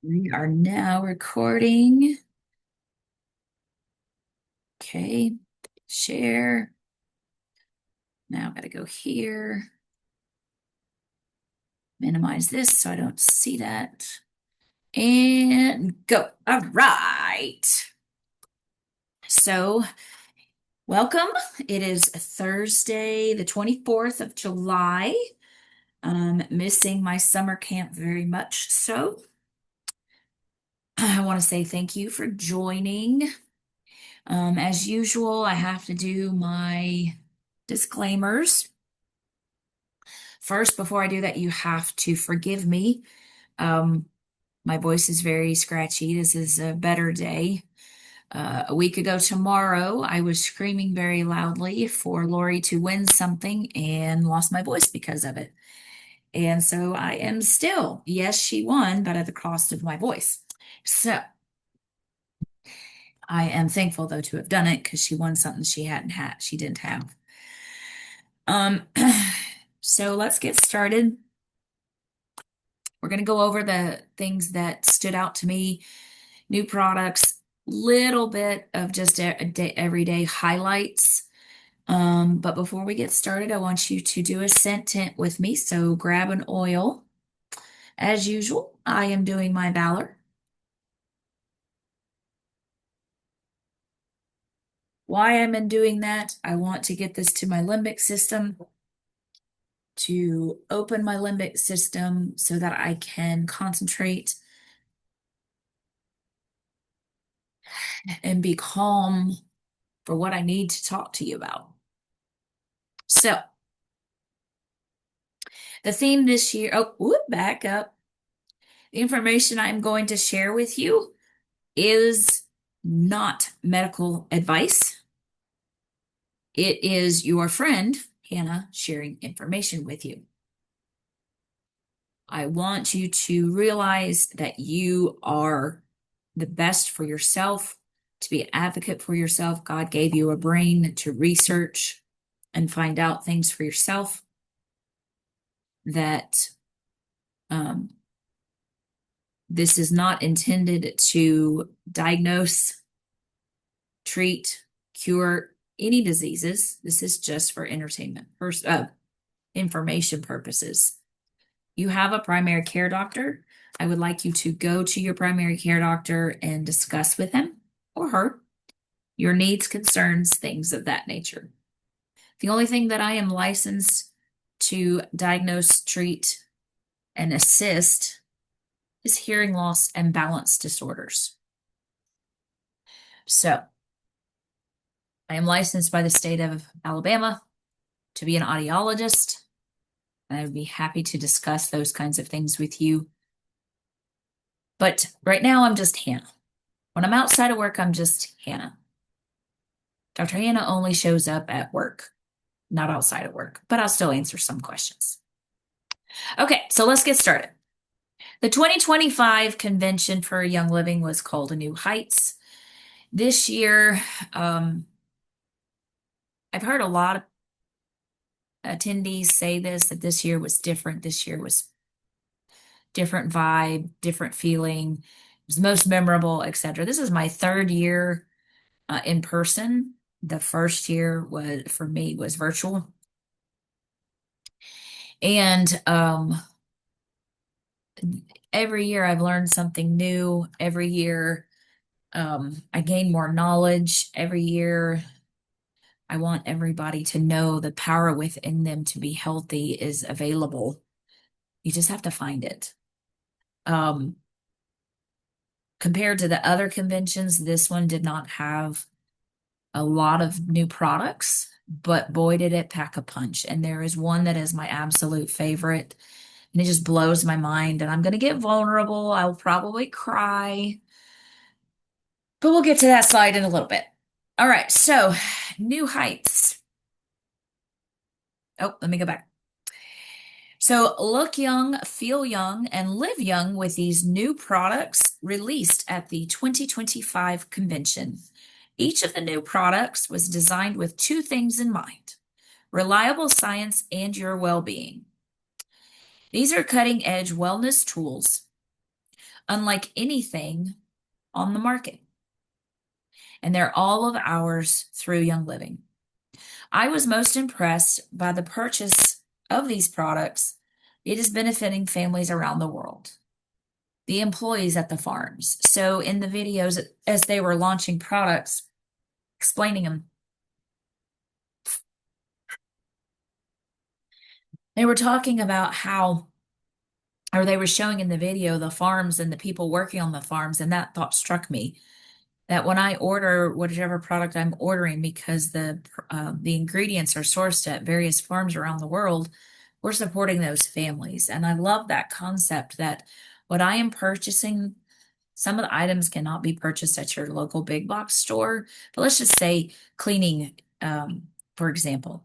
We are now recording. Okay, share. Now I gotta go here. Minimize this so I don't see that. And go. All right. So, welcome. It is Thursday, the 24th of July. Missing my summer camp very much so. I want to say thank you for joining. As usual, I have to do my disclaimers. First, before I do that, you have to forgive me. Um, my voice is very scratchy. This is a better day. A week ago tomorrow, I was screaming very loudly for Lori to win something and lost my voice because of it. And so I am still, yes, she won, but at the cost of my voice. So I am thankful though to have done it because she won something she didn't have. Um, so let's get started. We're going to go over the things that stood out to me, new products, little bit of just everyday highlights. But before we get started, I want you to do a scent tint with me. So grab an oil. As usual, I am doing my Valor. Why am I doing that? I want to get this to my limbic system, to open my limbic system so that I can concentrate and be calm for what I need to talk to you about. So, the theme this year, back up. The information I'm going to share with you is not medical advice. It is your friend, Hannah, sharing information with you. I want you to realize that you are the best for yourself, to be an advocate for yourself. God gave you a brain to research and find out things for yourself that this is not intended to diagnose, treat, cure any diseases. This is just for entertainment, information purposes. You have a primary care doctor. I would like you to go to your primary care doctor and discuss with him or her your needs, concerns, things of that nature. The only thing that I am licensed to diagnose, treat, and assist is hearing loss and balance disorders. So, I am licensed by the state of Alabama to be an audiologist, and I would be happy to discuss those kinds of things with you. But right now, I'm just Hannah. When I'm outside of work, I'm just Hannah. Dr. Hannah only shows up at work, not outside of work, but I'll still answer some questions. Okay, so let's get started. The 2025 convention for Young Living was called A New Heights. This year, I've heard a lot of attendees say this, that this year was different. This year was different vibe, different feeling. It was most memorable, etc. This is my third year in person. The first year was for me was virtual. And every year I've learned something new. Every year I gain more knowledge. Every year I want everybody to know the power within them to be healthy is available. You just have to find it. Compared to the other conventions, this one did not have a lot of new products, but boy, did it pack a punch. And there is one that is my absolute favorite, and it just blows my mind. And I'm going to get vulnerable. I'll probably cry, but we'll get to that slide in a little bit. All right, so New Heights. Oh, let me go back. So look young, feel young, and live young with these new products released at the 2025 convention. Each of the new products was designed with two things in mind: reliable science and your well being. These are cutting edge wellness tools unlike anything on the market. And they're all of ours through Young Living. I was most impressed by the purchase of these products. It is benefiting families around the world, the employees at the farms. So in the videos, as they were launching products, explaining them, they were talking about how, or they were showing in the video, the farms and the people working on the farms. And that thought struck me that when I order whatever product I'm ordering, because the ingredients are sourced at various farms around the world, we're supporting those families. And I love that concept that what I am purchasing, some of the items cannot be purchased at your local big box store. But let's just say cleaning, for example,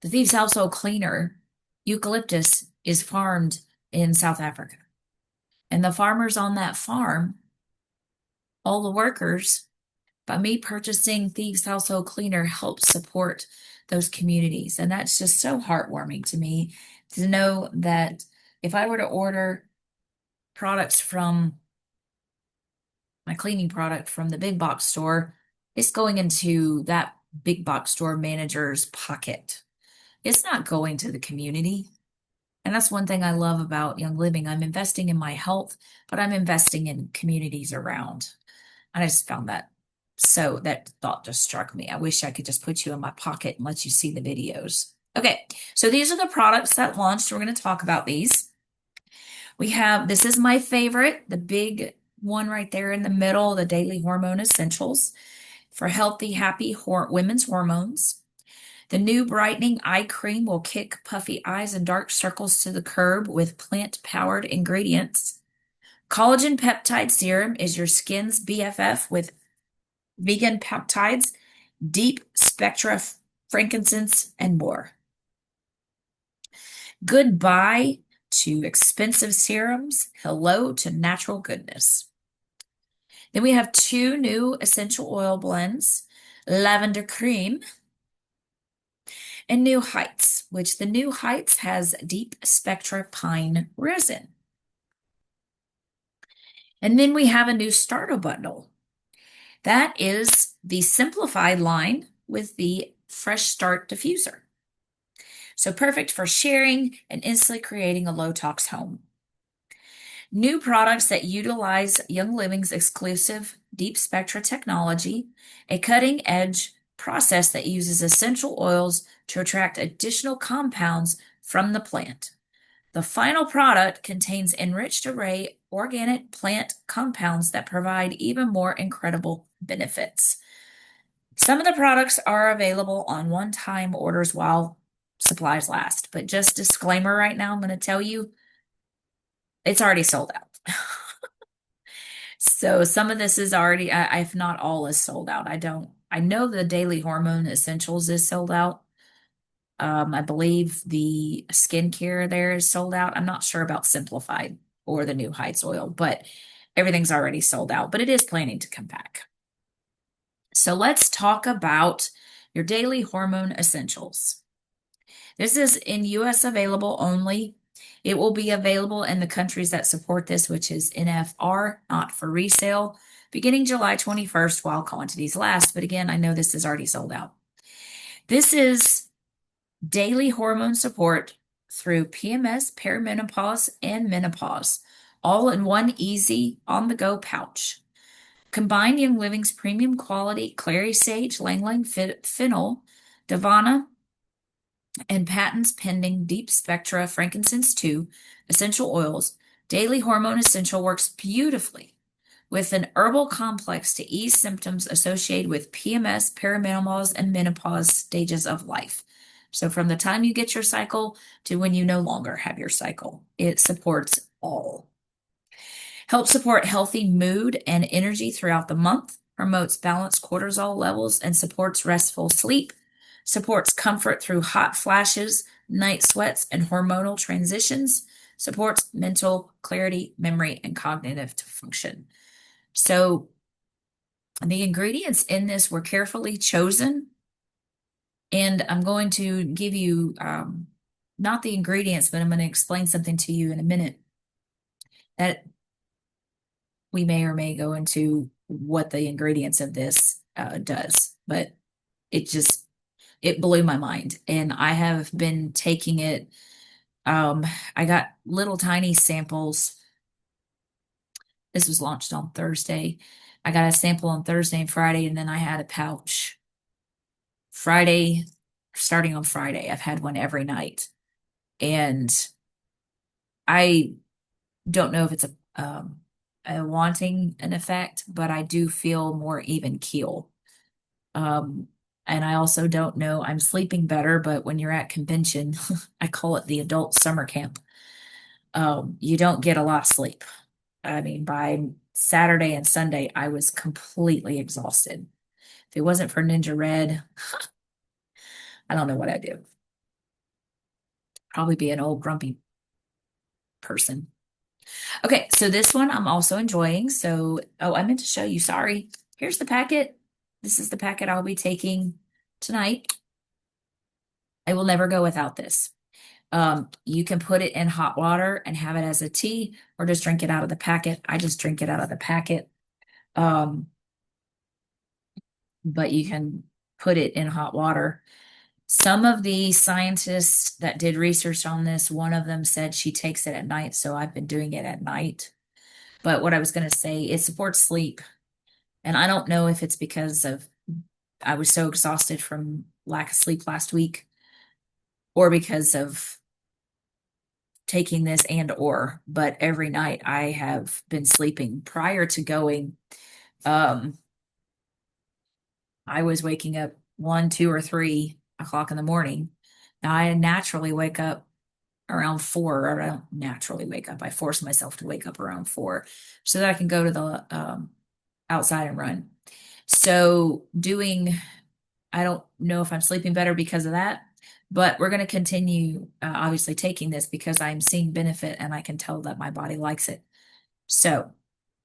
the Thieves Household Cleaner eucalyptus is farmed in South Africa. And the farmers on that farm, all the workers, by me purchasing Thieves Household Cleaner, help support those communities. And that's just so heartwarming to me to know that if I were to order products from my cleaning product from the big box store, it's going into that big box store manager's pocket. It's not going to the community. And that's one thing I love about Young Living. I'm investing in my health, but I'm investing in communities around. And I just found that, so that thought just struck me. I wish I could just put you in my pocket and let you see the videos. Okay, so these are the products that launched. We're going to talk about these. We have, this is my favorite, the big one right there in the middle, the Daily Hormone Essentials for healthy, happy women's hormones. The new brightening eye cream will kick puffy eyes and dark circles to the curb with plant-powered ingredients. Collagen peptide serum is your skin's BFF with vegan peptides, deep spectra frankincense, and more. Goodbye to expensive serums. Hello to natural goodness. Then we have two new essential oil blends, Lavender Cream and New Heights, which the New Heights has deep spectra pine resin. And then we have a new starter bundle. That is the simplified line with the Fresh Start diffuser. So perfect for sharing and instantly creating a low tox home. New products that utilize Young Living's exclusive Deep Spectra technology, a cutting edge process that uses essential oils to attract additional compounds from the plant. The final product contains enriched array organic plant compounds that provide even more incredible benefits. Some of the products are available on one-time orders while supplies last, but just disclaimer right now, I'm going to tell you, it's already sold out. So some of this is already, if not all, is sold out. I know the Daily Hormone Essentials is sold out. I believe the skincare there is sold out. I'm not sure about Simplified or the New Heights oil, but everything's already sold out, but it is planning to come back. So let's talk about your Daily Hormone Essentials. This is in US available only. It will be available in the countries that support this, which is NFR, not for resale, beginning July 21st while quantities last. But again, I know this is already sold out. This is daily hormone support through PMS, perimenopause, and menopause, all in one easy on-the-go pouch. Combine Young Living's premium quality clary sage, lang-lang fennel, Davana, and patents pending Deep Spectra Frankincense 2 essential oils. Daily Hormone Essential works beautifully with an herbal complex to ease symptoms associated with PMS, perimenopause, and menopause stages of life. So from the time you get your cycle to when you no longer have your cycle, it supports all. Helps support healthy mood and energy throughout the month, promotes balanced cortisol levels, and supports restful sleep, supports comfort through hot flashes, night sweats, and hormonal transitions, supports mental clarity, memory, and cognitive function. So the ingredients in this were carefully chosen, and I'm going to give you not the ingredients, but I'm going to explain something to you in a minute. that we may or may go into what the ingredients of this does, but it just it blew my mind, and I have been taking it. I got little tiny samples. This was launched on Thursday. I got a sample on Thursday and Friday, and then I had a pouch Friday, starting on Friday. I've had one every night, and I don't know if it's a wanting an effect, but I do feel more even keel. Um, and I also don't know, I'm sleeping better, but when you're at convention, I call it the adult summer camp. You don't get a lot of sleep. I mean, by Saturday and Sunday, I was completely exhausted. If it wasn't for Ninja Red, I don't know what I'd do. Probably be an old grumpy person. Okay, so this one I'm also enjoying. So, oh, I meant to show you. Sorry. Here's the packet. This is the packet I'll be taking tonight. I will never go without this. You can put it in hot water and have it as a tea, or just drink it out of the packet. I just drink it out of the packet. Um, but you can put it in hot water. Some of the scientists that did research on this, one of them said she takes it at night, so I've been doing it at night. But what I was going to say, it supports sleep. And I don't know if it's because of I was so exhausted from lack of sleep last week, or because of taking this and or, but every night I have been sleeping. Prior to going, um, I was waking up 1, 2, or 3 o'clock in the morning. Now I naturally wake up around 4, or I don't naturally wake up. I force myself to wake up around 4 so that I can go to the outside and run. So I don't know if I'm sleeping better because of that, but we're going to continue obviously taking this because I'm seeing benefit and I can tell that my body likes it. So,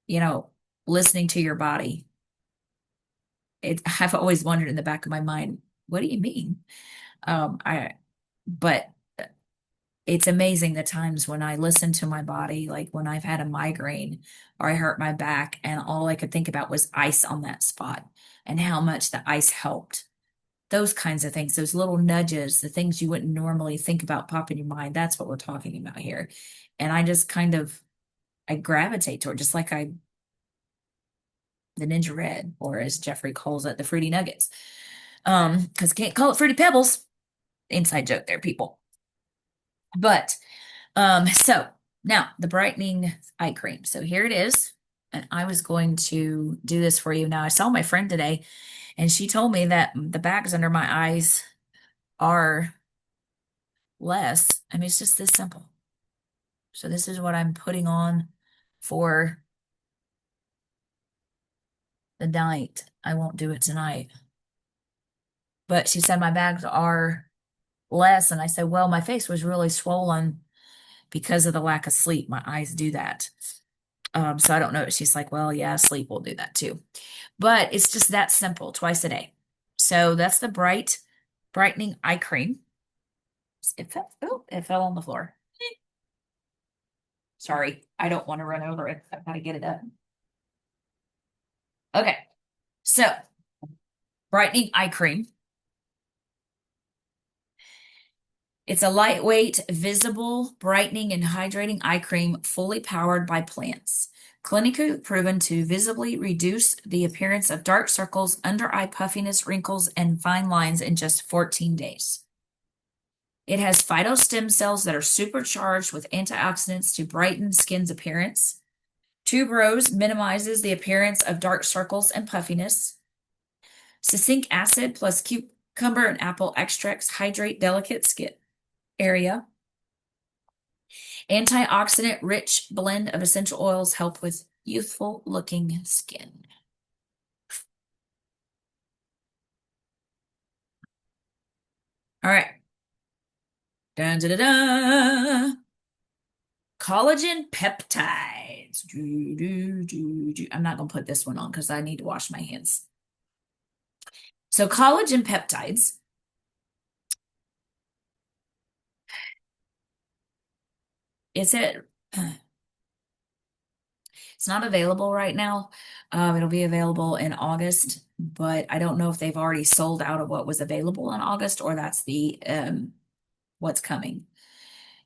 you know, listening to your body, I've always wondered in the back of my mind, what do you mean? I, but it's amazing the times when I listen to my body, like when I've had a migraine or I hurt my back, and all I could think about was ice on that spot and how much the ice helped. Those kinds of things, those little nudges, the things you wouldn't normally think about pop in your mind. That's what we're talking about here. And I just kind of I gravitate toward, just like the Ninja Red, or as Jeffrey calls it, the Fruity Nuggets. Because can't call it Fruity Pebbles. Inside joke there, people. But so now the brightening eye cream. So here it is. And I was going to do this for you. Now I saw my friend today, and she told me that the bags under my eyes are less. I mean, it's just this simple. So this is what I'm putting on for the night. I won't do it tonight. But she said my bags are less. And I said, well, my face was really swollen because of the lack of sleep. My eyes do that. So I don't know. She's like, well, yeah, sleep will do that too. But it's just that simple, twice a day. So that's the brightening eye cream. It fell on the floor. Sorry, I don't want to run over it. I've got to get it up. Okay, so brightening eye cream. It's a lightweight, visible, brightening, and hydrating eye cream fully powered by plants. Clinically proven to visibly reduce the appearance of dark circles, under eye puffiness, wrinkles, and fine lines in just 14 days. It has phytostem cells that are supercharged with antioxidants to brighten skin's appearance. Tuberose minimizes the appearance of dark circles and puffiness. Succinct acid plus cucumber and apple extracts hydrate delicate skin area. Antioxidant rich blend of essential oils help with youthful looking skin. All right. Dun, dun, dun, dun. Collagen peptides. I'm not going to put this one on because I need to wash my hands. So collagen peptides. Is it It's not available right now. It'll be available in August, but I don't know if they've already sold out of what was available in August or that's the what's coming.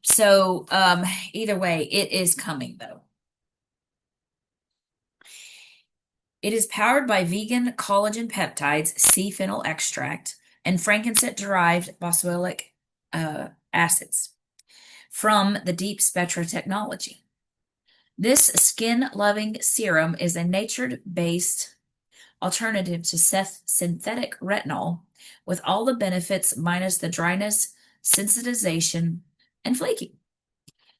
So either way, it is coming though. It is powered by vegan collagen peptides, C-phenyl extract, and frankincense-derived boswellic acids from the Deep Spectra technology. This skin-loving serum is a nature-based alternative to synthetic retinol with all the benefits minus the dryness, sensitization, and flaking.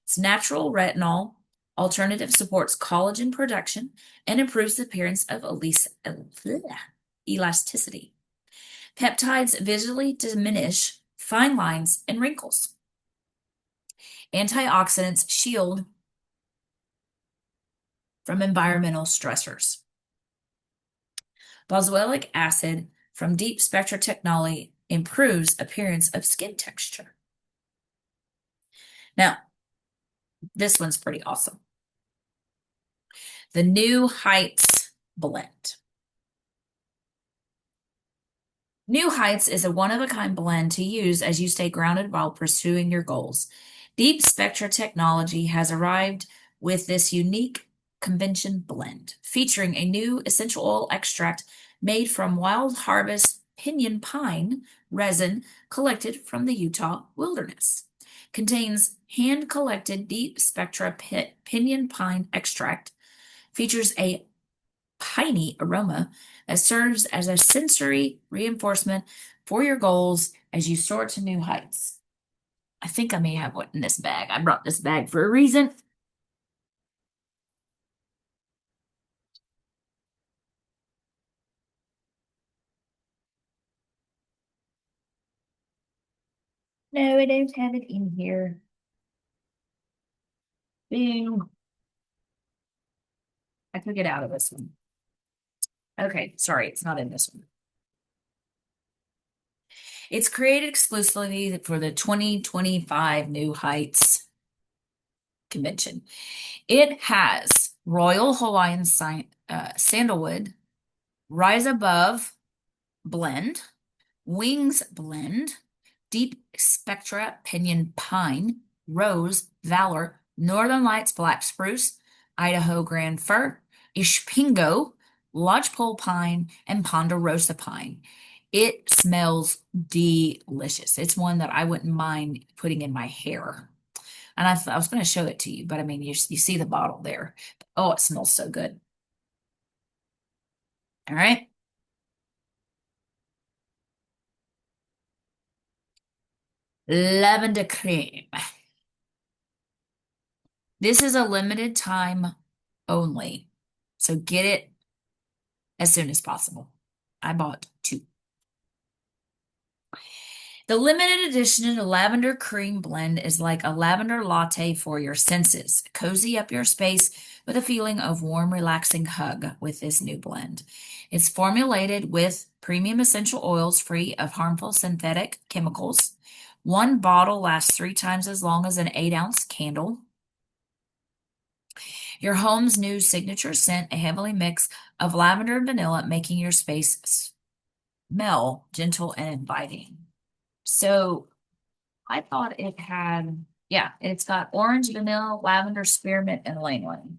Its natural retinol alternative supports collagen production and improves the appearance of elasticity. Peptides visually diminish fine lines and wrinkles. Antioxidants shield from environmental stressors. Boswellic acid from Deep Spectra technology improves appearance of skin texture. Now, this one's pretty awesome. The New Heights blend. New Heights is a one-of-a-kind blend to use as you stay grounded while pursuing your goals. Deep Spectra technology has arrived with this unique convention blend, featuring a new essential oil extract made from wild harvest pinyon pine resin collected from the Utah wilderness. Contains hand-collected Deep Spectra pinyon pine extract, features a piney aroma that serves as a sensory reinforcement for your goals as you soar to new heights. I think I may have one in this bag. I brought this bag for a reason. No, I don't have it in here. Boom. I took it out of this one. Okay, sorry, it's not in this one. It's created exclusively for the 2025 New Heights convention. It has Royal Hawaiian Sandalwood, Rise Above blend, Wings blend, Deep Spectra Pinyon Pine, Rose, Valor, Northern Lights Black Spruce, Idaho Grand Fir, Ishpingo, Lodgepole Pine, and Ponderosa Pine. It smells delicious. It's one that I wouldn't mind putting in my hair. And I was going to show it to you, but I mean, you see the bottle there. Oh, it smells so good. All right. Lavender cream. This is a limited time only, so get it as soon as possible. I bought 2. The limited edition lavender cream blend is like a lavender latte for your senses. Cozy up your space with a feeling of warm, relaxing hug with this new blend. It's formulated with premium essential oils free of harmful synthetic chemicals. One bottle lasts 3 times as long as an 8-ounce candle. Your home's new signature scent, a heavily mix of lavender and vanilla, making your space smell gentle and inviting. So I thought it had, yeah, it's got orange, vanilla, lavender, spearmint, and lanolin.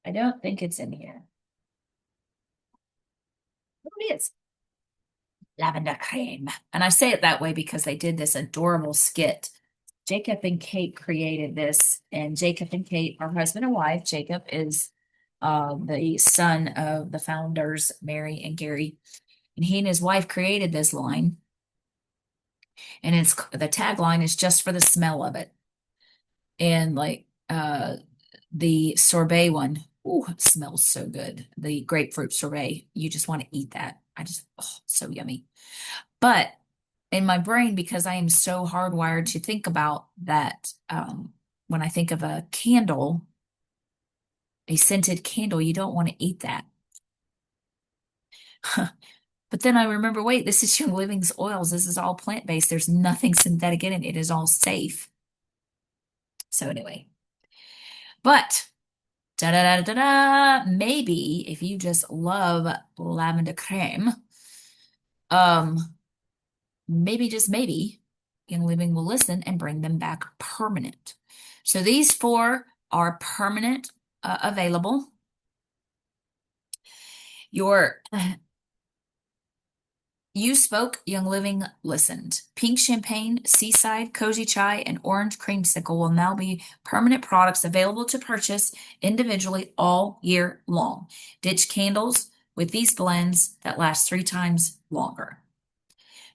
I don't think it's in here. Oh, it is. Lavender cream. And I say it that way because they did this adorable skit. Jacob and Kate created this, and Jacob and Kate are husband and wife. Jacob is the son of the founders, Mary and Gary, and he and his wife created this line. And it's the tagline is just for the smell of it. And like the sorbet one, oh, it smells so good. The grapefruit sorbet, you just want to eat that. Oh, so yummy. But in my brain, because I am so hardwired to think about that, when I think of a candle, a scented candle, you don't want to eat that. But then I remember, wait, this is Young Living's oils. This is all plant-based. There's nothing synthetic in it. It is all safe. So anyway, but da da da da da, maybe if you just love lavender creme, um, maybe just maybe Young Living will listen and bring them back permanent. So these four are permanent, available. Your You Spoke, Young Living listened. Pink Champagne, Seaside, Cozy Chai, and Orange Creamsicle will now be permanent products available to purchase individually all year long. Ditch candles with these blends that last 3 times longer.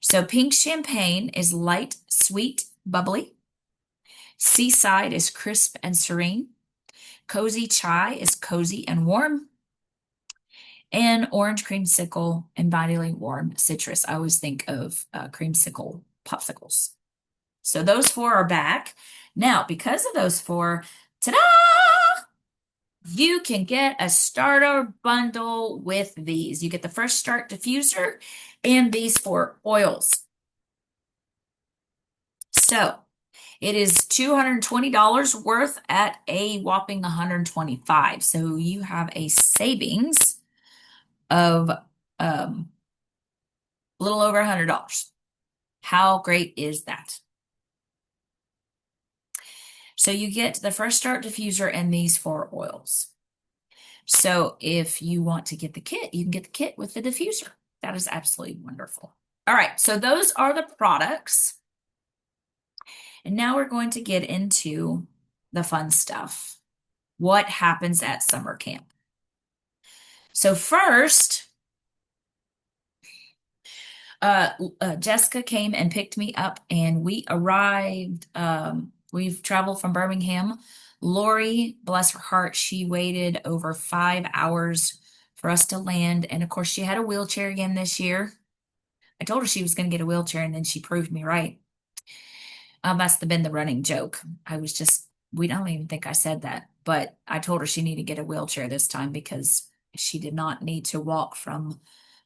So Pink Champagne is light, sweet, bubbly. Seaside is crisp and serene. Cozy Chai is cozy and warm. And Orange Creamsicle and Bodily Warm Citrus. I always think of creamsicle popsicles. So those four are back. Now, because of those four, ta-da! You can get a starter bundle with these. You get the Fresh Start diffuser and these four oils. So it is $220 worth at a whopping $125. So you have a savings of a little over $100. How great is that? So you get the Fresh Start diffuser and these four oils. So if you want to get the kit, you can get the kit with the diffuser. That is absolutely wonderful. All right, so those are the products. And now we're going to get into the fun stuff. What happens at summer camp? So first, Jessica came and picked me up, and we arrived. We've traveled from Birmingham. Lori, bless her heart, she waited over 5 hours for us to land. And of course, she had a wheelchair again this year. I told her she was going to get a wheelchair, and then she proved me right. Must have been the running joke. We don't even think I said that, but I told her she needed to get a wheelchair this time because she did not need to walk from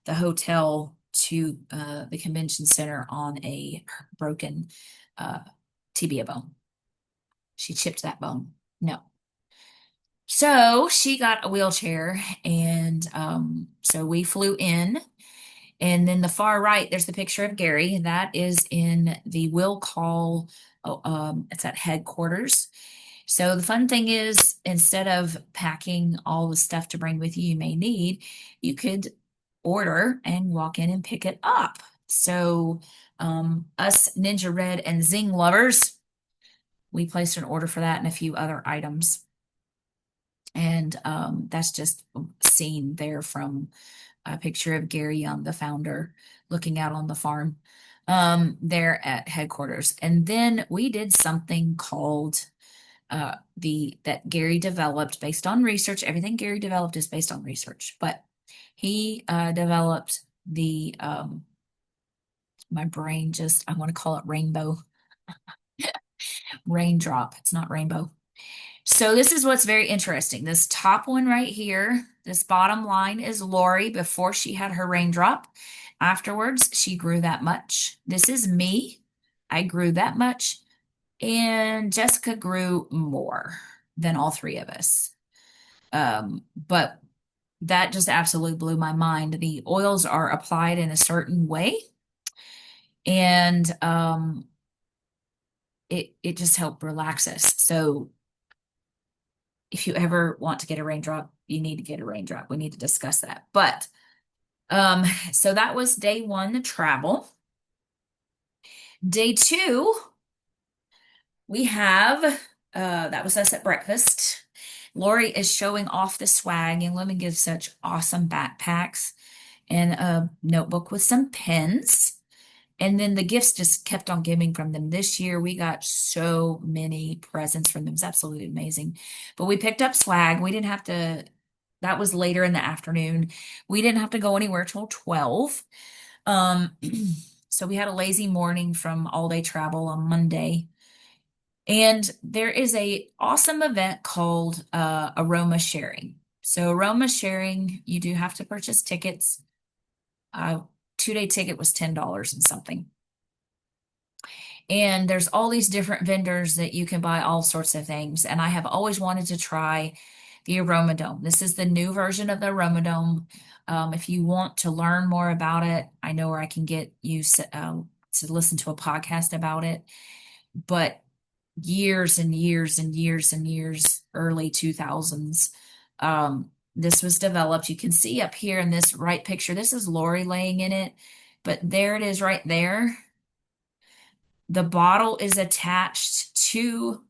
the hotel to the convention center on a broken tibia bone. She chipped that bone. No. So she got a wheelchair, and so we flew in. And then the far right, there's the picture of Gary. That is in the will call. It's at headquarters. So the fun thing is, instead of packing all the stuff to bring with you may need, you could order and walk in and pick it up. So us Ninja Red and Zing lovers, we placed an order for that and a few other items. And that's just seen there from a picture of Gary Young, the founder, looking out on the farm there at headquarters. And then we did something called that Gary developed based on research. Everything Gary developed is based on research, but he developed the my brain just, I want to call it rainbow raindrop. It's not rainbow. So this is what's very interesting. This top one right here, this bottom line is Lori before she had her raindrop. Afterwards, she grew that much. This is me. I grew that much. And Jessica grew more than all three of us. But that just absolutely blew my mind. The oils are applied in a certain way. And it just helped relax us. So if you ever want to get a raindrop, you need to get a raindrop. We need to discuss that. But so that was day one, the travel. Day two, we have that was us at breakfast. Lori is showing off the swag, and Lemon gives such awesome backpacks and a notebook with some pens. And then the gifts just kept on giving from them. This year, we got so many presents from them. It's absolutely amazing. But we picked up swag. We didn't have to, that was later in the afternoon. We didn't have to go anywhere till 12. So we had a lazy morning from all day travel on Monday. And there is a awesome event called Aroma Sharing. So Aroma Sharing, you do have to purchase tickets. 2-day ticket was $10 and something. And there's all these different vendors that you can buy all sorts of things. And I have always wanted to try the Aromadome. This is the new version of the Aromadome. If you want to learn more about it, I know where I can get you to listen to a podcast about it. But years and years and years and years, early 2000s, this was developed. You can see up here in this right picture, this is Lori laying in it, but there it is right there. The bottle is attached to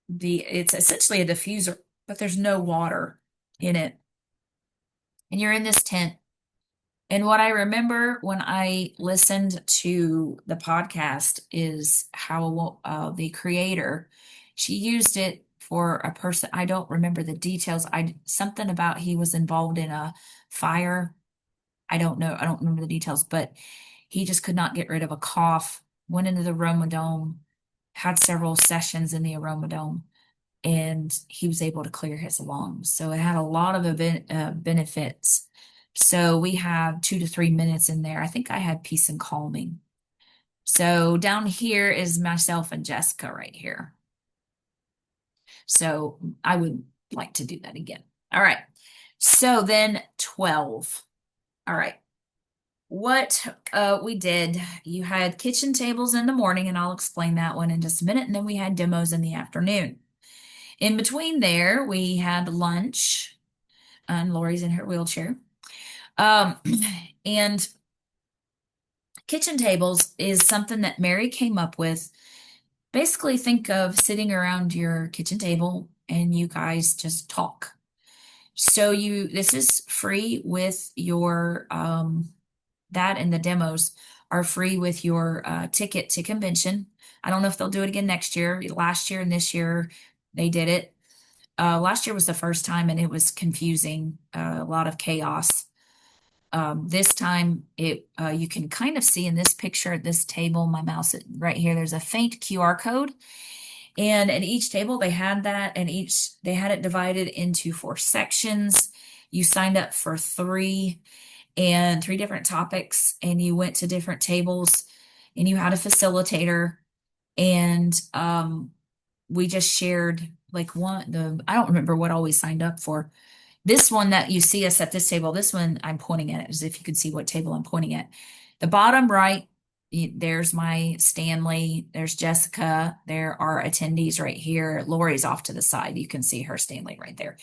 it's essentially a diffuser, but there's no water in it. And you're in this tent. And what I remember when I listened to the podcast is how the creator, she used it for a person. I don't remember the details. Something about he was involved in a fire. I don't know. I don't remember the details, but he just could not get rid of a cough. Went into the Aromadome, had several sessions in the Aromadome, and he was able to clear his lungs. So it had a lot of benefits. So we have 2 to 3 minutes in there. I think I had peace and calming. So down here is myself and Jessica right here. So I would like to do that again. All right. So then 12. All right. What we did, you had kitchen tables in the morning, and I'll explain that one in just a minute. And then we had demos in the afternoon. In between there, we had lunch, and Lori's in her wheelchair. And kitchen tables is something that Mary came up with. Basically, think of sitting around your kitchen table and you guys just talk. So this is free with your, that and the demos are free with your ticket to convention. I don't know if they'll do it again next year. Last year and this year, they did it. Last year was the first time and it was confusing, a lot of chaos. This time you can kind of see in this picture at this table, my mouse right here, there's a faint QR code. And at each table they had that, and they had it divided into 4 sections. You signed up for 3 different topics, and you went to different tables and you had a facilitator, and we just shared like I don't remember what all we signed up for. This one that you see us at this table, this one I'm pointing at, as if you could see what table I'm pointing at. The bottom right, there's my Stanley, there's Jessica, there are attendees right here. Lori's off to the side. You can see her Stanley right there.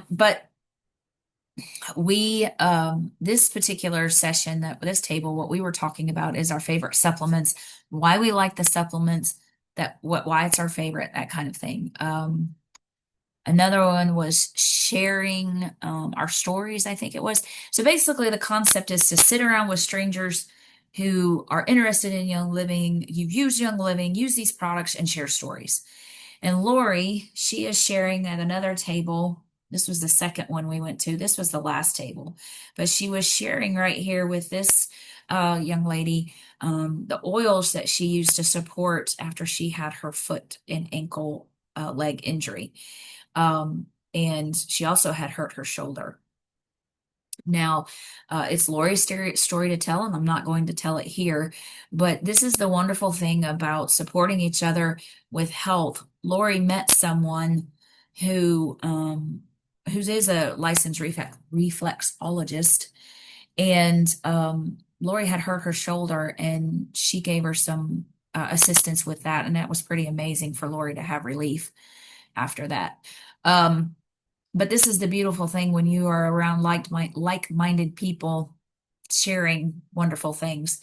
But this particular session, this table, what we were talking about is our favorite supplements, why we like the supplements, why it's our favorite, that kind of thing. Another one was sharing our stories, I think it was. So basically the concept is to sit around with strangers who are interested in Young Living. You use Young Living, use these products, and share stories. And Lori, she is sharing at another table. This was the second one we went to. This was the last table. But she was sharing right here with this young lady the oils that she used to support after she had her foot and ankle leg injury. And she also had hurt her shoulder. Now, it's Lori's story to tell, and I'm not going to tell it here, but this is the wonderful thing about supporting each other with health. Lori met someone who is a licensed reflexologist, and Lori had hurt her shoulder, and she gave her some assistance with that, and that was pretty amazing for Lori to have relief after that. But this is the beautiful thing when you are around like-minded people sharing wonderful things.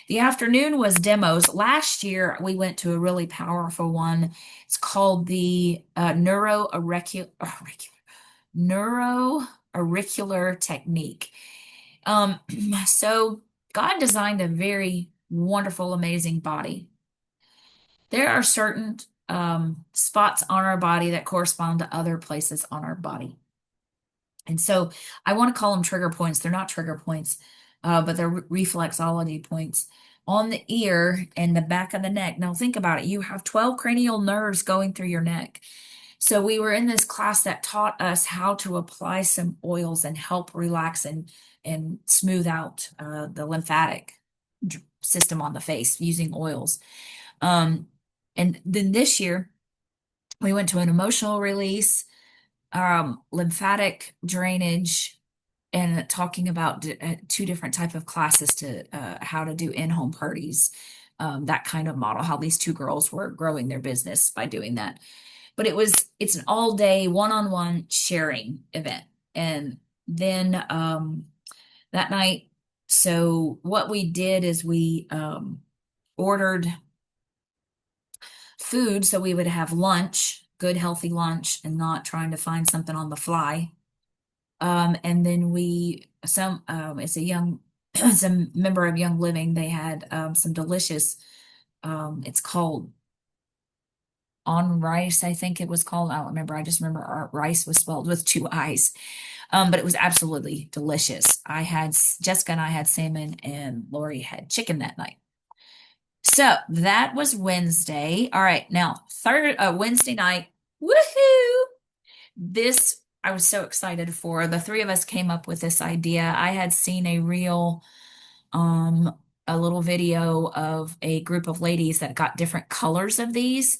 The afternoon was demos. Last year, we went to a really powerful one. It's called the neuroauricular technique. So God designed a very wonderful, amazing body. There are certain spots on our body that correspond to other places on our body. And so I want to call them trigger points. They're not trigger points, but they're reflexology points on the ear and the back of the neck. Now think about it. You have 12 cranial nerves going through your neck. So we were in this class that taught us how to apply some oils and help relax and smooth out the lymphatic system on the face using oils. Um, and then this year we went to an emotional release, lymphatic drainage, and talking about two different type of classes to how to do in-home parties, that kind of model, how these two girls were growing their business by doing that. But it's an all day one-on-one sharing event. And then that night, so what we did is we ordered food so we would have lunch, good healthy lunch, and not trying to find something on the fly. And then it's a young, it's a member of Young Living. They had some delicious, it's called On Rice, I think it was called. I don't remember. I just remember our rice was spelled with two I's. But it was absolutely delicious. Jessica and I had salmon, and Lori had chicken that night. So that was Wednesday. All right, now Wednesday night, woohoo! This I was so excited for. The three of us came up with this idea. I had seen um, a little video of a group of ladies that got different colors of these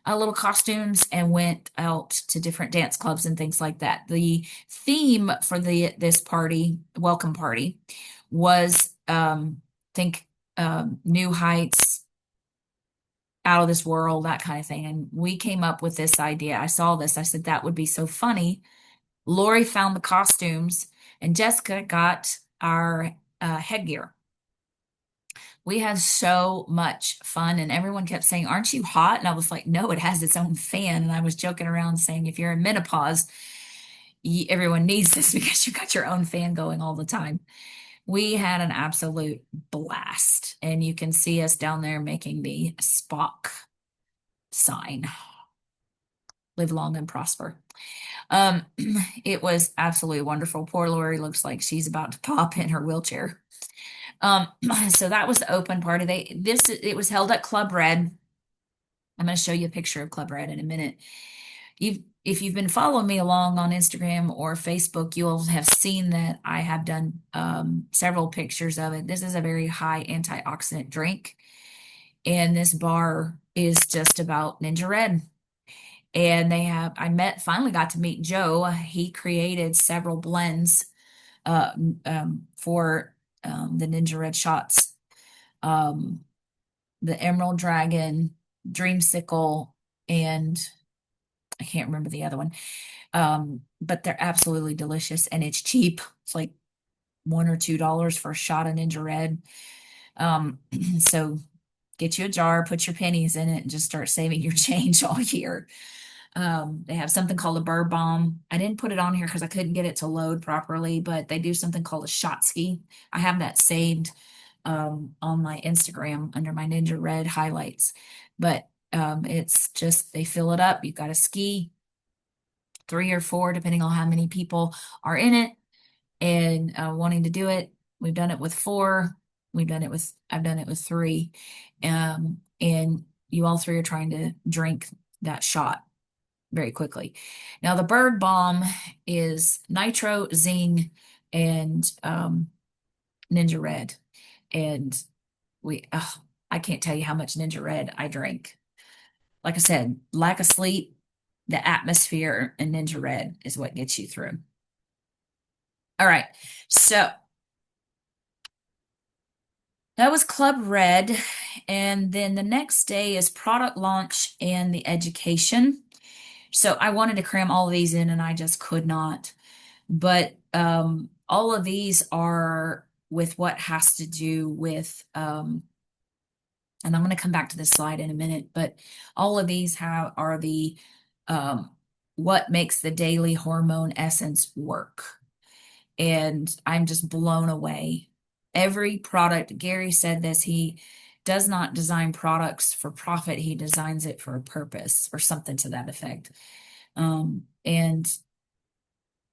little costumes and went out to different dance clubs and things like that. The theme for this party, welcome party, was think new heights, out of this world, that kind of thing. And we came up with this idea. I saw this. I said that would be so funny. Lori found the costumes, and Jessica got our headgear. We had so much fun, and everyone kept saying, "Aren't you hot?" And I was like, "No, it has its own fan." And I was joking around saying, "If you're in menopause, everyone needs this because you got your own fan going all the time." We had an absolute blast, and you can see us down there making the Spock sign. Live long and prosper. Um, it was absolutely wonderful. Poor Lori looks like she's about to pop in her wheelchair. Um, so that was the open party. It was held at Club Red. I'm going to show you a picture of Club Red in a minute. If you've been following me along on Instagram or Facebook, you'll have seen that I have done several pictures of it. This is a very high antioxidant drink, and this bar is just about Ninja Red. And finally got to meet Joe. He created several blends for the Ninja Red shots. The Emerald Dragon, Dreamsicle, and I can't remember the other one. But they're absolutely delicious, and it's cheap. It's like $1 or $2 for a shot of Ninja Red. So get you a jar, put your pennies in it, and just start saving your change all year. They have something called a bird bomb. I didn't put it on here because I couldn't get it to load properly, but they do something called a shot ski. I have that saved on my Instagram under my Ninja Red highlights. But it's just they fill it up. You've got a ski, 3 or 4, depending on how many people are in it and wanting to do it. We've done it with 4. I've done it with 3. And you all 3 are trying to drink that shot very quickly. Now the bird bomb is nitro, zing, and Ninja Red. And I can't tell you how much Ninja Red I drink. Like I said, lack of sleep, the atmosphere, and Ninja Red is what gets you through. All right, so that was Club Red. And then the next day is product launch and the education. So I wanted to cram all of these in and I just could not. But all of these are with what has to do with, and I'm going to come back to this slide in a minute, but all of these are the what makes the daily hormone essence work. And I'm just blown away. Every product, Gary said this, he does not design products for profit. He designs it for a purpose or something to that effect. And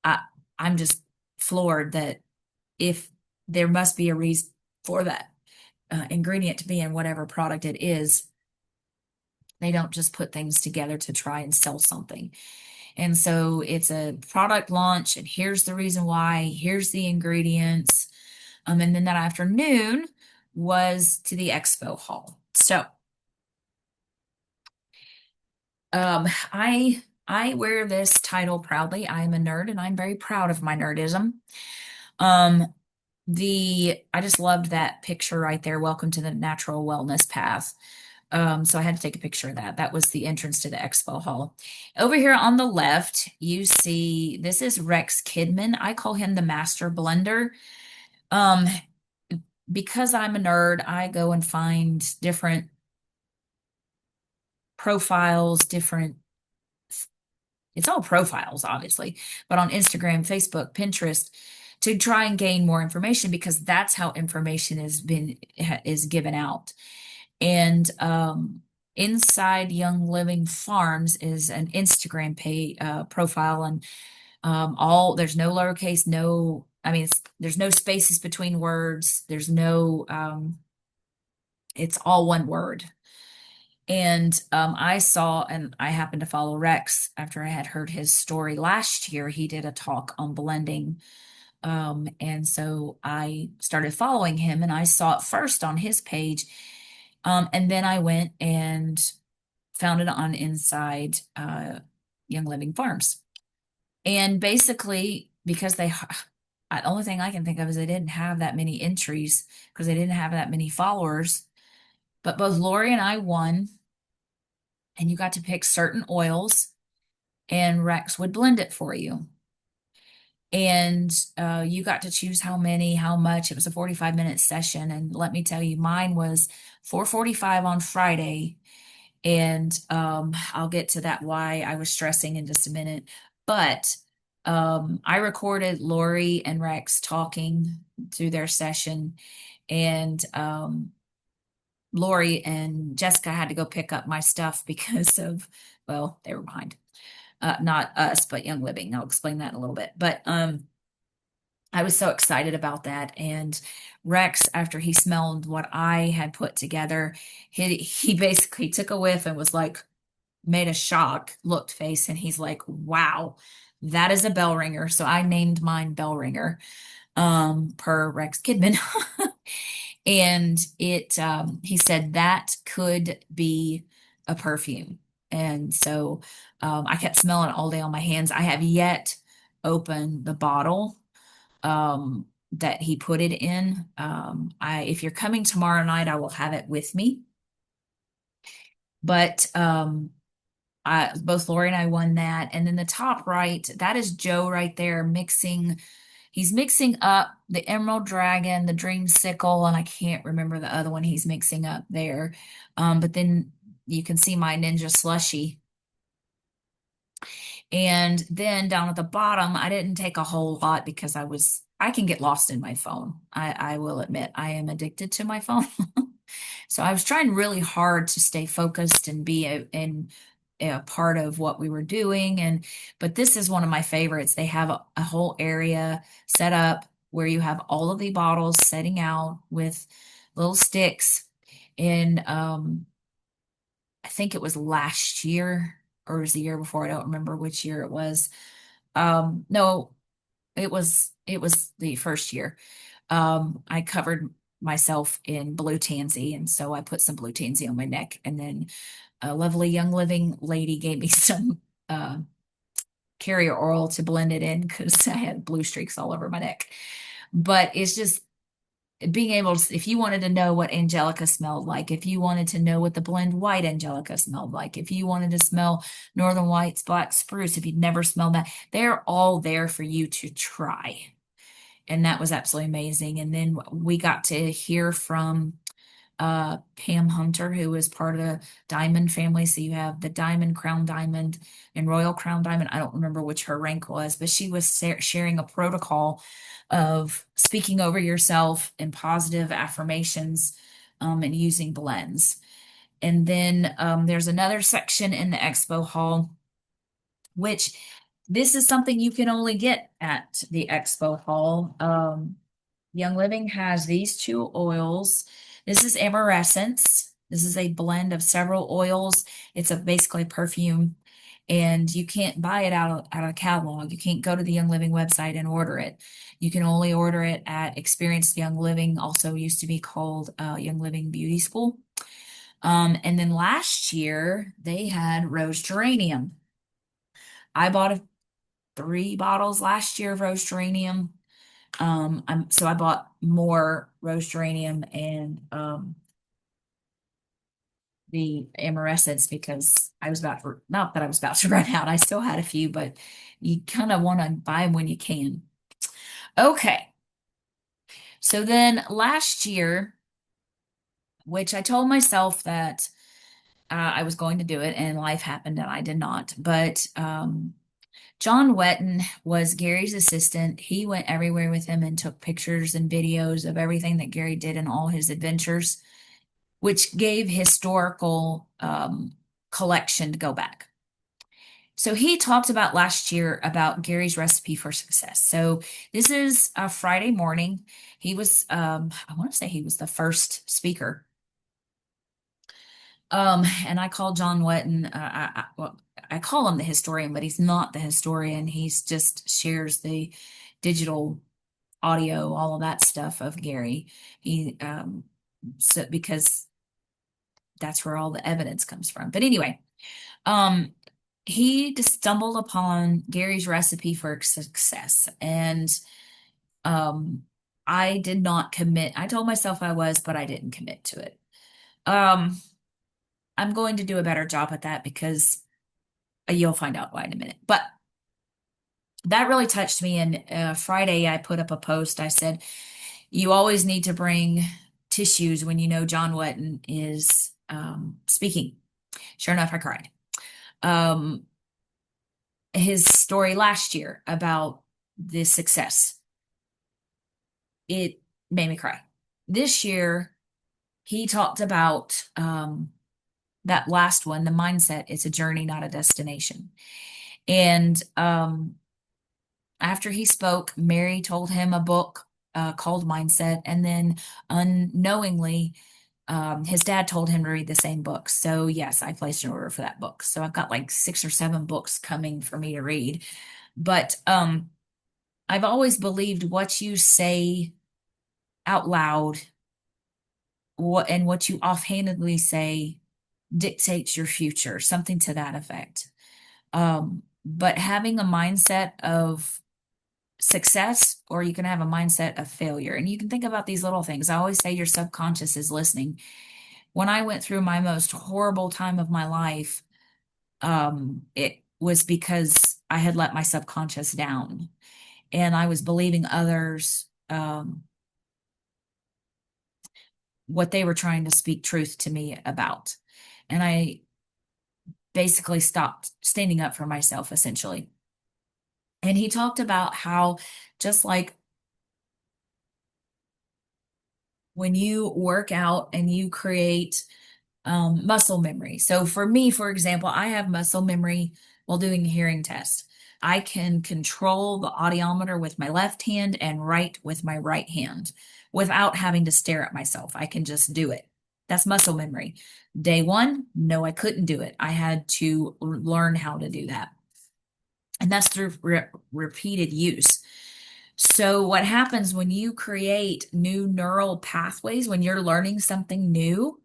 I'm just floored that if there must be a reason for that ingredient to be in whatever product it is, They don't just put things together to try and sell something. And so it's a product launch, and here's the reason why, here's the ingredients. And then that afternoon was to the expo hall. So um, I wear this title proudly. I'm a nerd and I'm very proud of my nerdism. Um, I just loved that picture right there. Welcome to the natural wellness path. So I had to take a picture of that. That was the entrance to the expo hall. Over here on the left, you see this is Rex Kidman. I call him the master blender. Um, because I'm a nerd, I go and find different profiles, different, it's all profiles, obviously, but on Instagram, Facebook, Pinterest, to try and gain more information because that's how information is given out. And inside Young Living Farms is an Instagram page profile, and all there's no lowercase, no, I mean, there's no spaces between words. There's no, it's all one word. And I saw, and I happened to follow Rex after I had heard his story last year. He did a talk on blending. And so I started following him, and I saw it first on his page. And then I went and found it on Inside Young Living Farms. And basically, because the only thing I can think of is they didn't have that many entries because they didn't have that many followers. But both Lori and I won, and you got to pick certain oils, and Rex would blend it for you. And you got to choose how many, how much. It was a 45-minute session. And let me tell you, mine was 4:45 on Friday. And I'll get to that why I was stressing in just a minute. But I recorded Lori and Rex talking through their session. And Lori and Jessica had to go pick up my stuff because of, well, they were behind. Not us, but Young Living. I'll explain that in a little bit. But I was so excited about that. And Rex, after he smelled what I had put together, he basically took a whiff and was like, made a shock looked face, and he's like, wow, that is a bell ringer. So I named mine Bell Ringer, per Rex Kidman. And he said that could be a perfume. And so I kept smelling it all day on my hands. I have yet opened the bottle that he put it in. If you're coming tomorrow night, I will have it with me. But both Lori and I won that. And then the top right, that is Joe right there mixing. He's mixing up the Emerald Dragon, the Dreamsicle, and I can't remember the other one he's mixing up there. But then you can see my Ninja Slushy. And then down at the bottom, I didn't take a whole lot because I can get lost in my phone. I will admit I am addicted to my phone. So I was trying really hard to stay focused and be a part of what we were doing. But this is one of my favorites. They have a whole area set up where you have all of the bottles setting out with little sticks. And I think it was last year or it was the year before. I don't remember which year it was. No, it was the first year. I covered myself in blue tansy, and so I put some blue tansy on my neck, and then a lovely Young Living lady gave me some carrier oil to blend it in because I had blue streaks all over my neck. But it's just being able to, if you wanted to know what Angelica smelled like, if you wanted to know what the blend white Angelica smelled like, if you wanted to smell Northern Whites, Black Spruce, if you'd never smelled that, they're all there for you to try. And that was absolutely amazing. And then we got to hear from Pam Hunter, who is part of the Diamond family. So you have the Diamond, Crown Diamond, and Royal Crown Diamond. I don't remember which her rank was, but she was sharing a protocol of speaking over yourself and positive affirmations and using blends. And then there's another section in the expo hall, which this is something you can only get at the expo hall. Young Living has these two oils. This is Amaressence, This is a blend of several oils. It's a basically perfume, and you can't buy it out of a catalog. You can't go to the Young Living website and order it. You can only order it at Experienced Young Living, also used to be called Young Living Beauty School. And then last year they had rose geranium. I bought 3 bottles last year of rose geranium. So I bought more rose geranium and the Amorescence because I was not that I was about to run out. I still had a few, but you kind of want to buy them when you can. Okay. So then last year, which I told myself that I was going to do it, and life happened and I did not. But John Wetton was Gary's assistant. He went everywhere with him and took pictures and videos of everything that Gary did in all his adventures, which gave historical collection to go back. So he talked about last year about Gary's recipe for success. So this is a Friday morning. He was, I want to say he was the first speaker. And I call John Wetton, well, I call him the historian, but he's not the historian. He's just shares the digital audio, all of that stuff of Gary. So because that's where all the evidence comes from. But anyway, um, he just stumbled upon Gary's recipe for success, and um, I did not commit. I told myself I was, but I didn't commit to it. Um, I'm going to do a better job at that because you'll find out why in a minute. But that really touched me. And Friday, I put up a post. I said, "You always need to bring tissues when you know John Wetton is speaking." Sure enough, I cried. Um, his story last year about the success, it made me cry. This year, he talked about that last one, the mindset. It's a journey, not a destination. And after he spoke, Mary told him a book called Mindset, and then unknowingly, his dad told him to read the same book. So yes, I placed an order for that book. So I've got like 6 or 7 books coming for me to read. But I've always believed what you say out loud, what you offhandedly say dictates your future, something to that effect. But having a mindset of success, or you can have a mindset of failure. And you can think about these little things. I always say your subconscious is listening. When I went through my most horrible time of my life, it was because I had let my subconscious down and I was believing others, what they were trying to speak truth to me about. And I basically stopped standing up for myself, essentially. And he talked about how, just like when you work out and you create muscle memory. So for me, for example, I have muscle memory while doing a hearing test. I can control the audiometer with my left hand and write with my right hand without having to stare at myself. I can just do it. That's muscle memory. Day one, no, I couldn't do it. I had to learn how to do that. And that's through repeated use. So what happens when you create new neural pathways, when you're learning something new?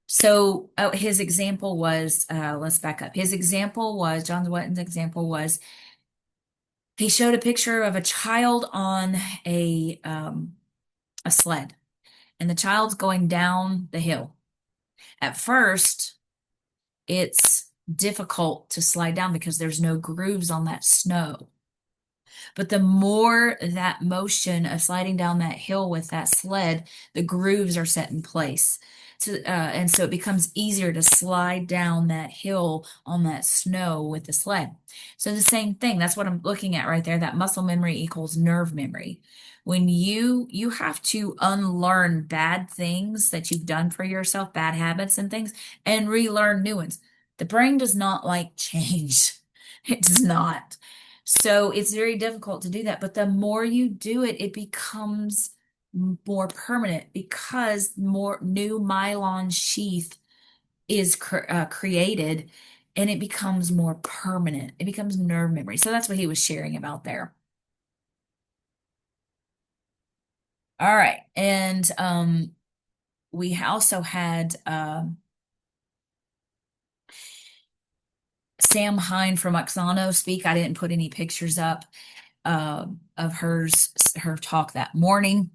So his example was, let's back up. His example was, John Wetton's example was, he showed a picture of a child on a sled, and the child's going down the hill. At first, it's difficult to slide down because there's no grooves on that snow. But the more that motion of sliding down that hill with that sled, the grooves are set in place. So, and so it becomes easier to slide down that hill on that snow with the sled. So the same thing, that's what I'm looking at right there. That muscle memory equals nerve memory. When you have to unlearn bad things that you've done for yourself, bad habits and things, and relearn new ones. The brain does not like change. It does not. So it's very difficult to do that. But the more you do it, it becomes more permanent because more new nylon sheath is created and it becomes more permanent. It becomes nerve memory. So that's what he was sharing about there. All right. And we also had Sam Hine from Oxano speak. I didn't put any pictures up of her talk that morning.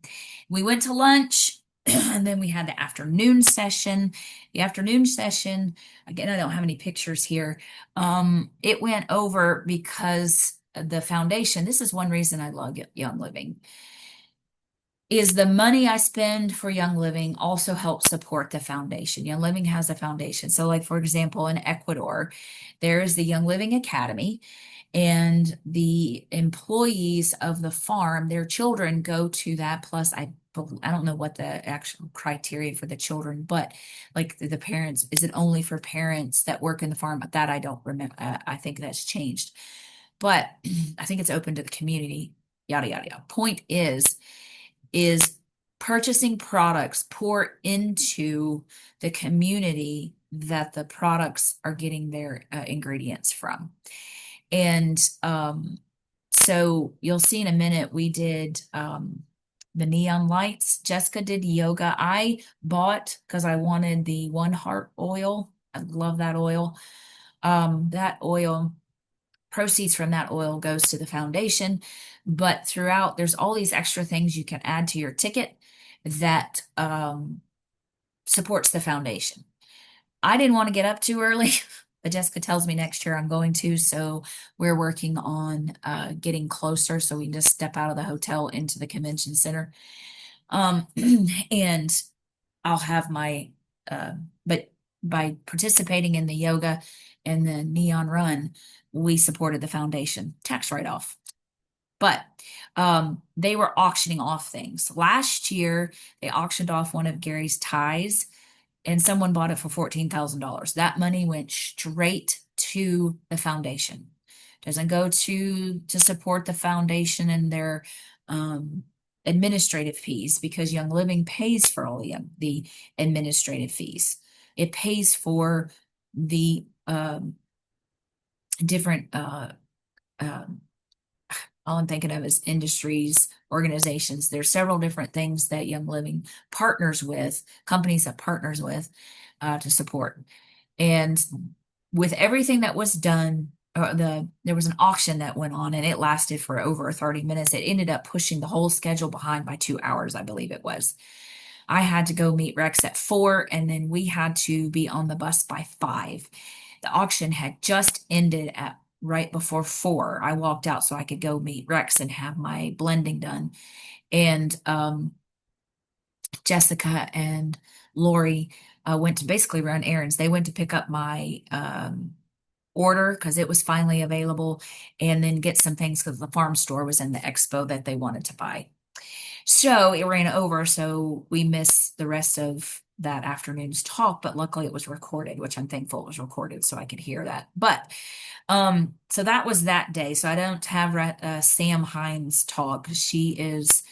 We went to lunch and then we had the afternoon session. The afternoon session, again, I don't have any pictures here. It went over because the foundation, this is one reason I love Young Living, is the money I spend for Young Living also helps support the foundation. Young Living has a foundation. So, like, for example, in Ecuador, there is the Young Living Academy, and the employees of the farm, their children go to that. Plus, I don't know what the actual criteria for the children, but like the parents, is it only for parents that work in the farm? That I don't remember. I think that's changed, but I think it's open to the community. Yada yada yada. Point is purchasing products pour into the community that the products are getting their ingredients from. And so you'll see in a minute, we did the neon lights. Jessica did yoga. I bought because I wanted the One Heart oil. I love that oil. That oil, proceeds from that oil goes to the foundation. But throughout, there's all these extra things you can add to your ticket that supports the foundation. I didn't want to get up too early, but Jessica tells me next year I'm going to. So we're working on getting closer so we can just step out of the hotel into the convention center. And I'll have but by participating in the yoga and the neon run, we supported the foundation tax write-off. But they were auctioning off things. Last year, they auctioned off one of Gary's ties and someone bought it for $14,000. That money went straight to the foundation. Doesn't go to support the foundation and their administrative fees because Young Living pays for all the administrative fees. It pays for the different all I'm thinking of is industries, organizations. There's several different things that Young Living partners with, companies that partners with to support. And with everything that was done, there was an auction that went on and it lasted for over 30 minutes. It ended up pushing the whole schedule behind by 2 hours, I believe it was. I had to go meet Rex at 4, and then we had to be on the bus by 5. The auction had just ended at right before 4. I walked out so I could go meet Rex and have my blending done. And Jessica and Lori went to basically run errands. They went to pick up my order because it was finally available, and then get some things because the farm store was in the expo that they wanted to buy. So it ran over, so we missed the rest of that afternoon's talk, but luckily it was recorded, which I'm thankful it was recorded so I could hear that. But so that was that day. So I don't have Sam Hines talk. She is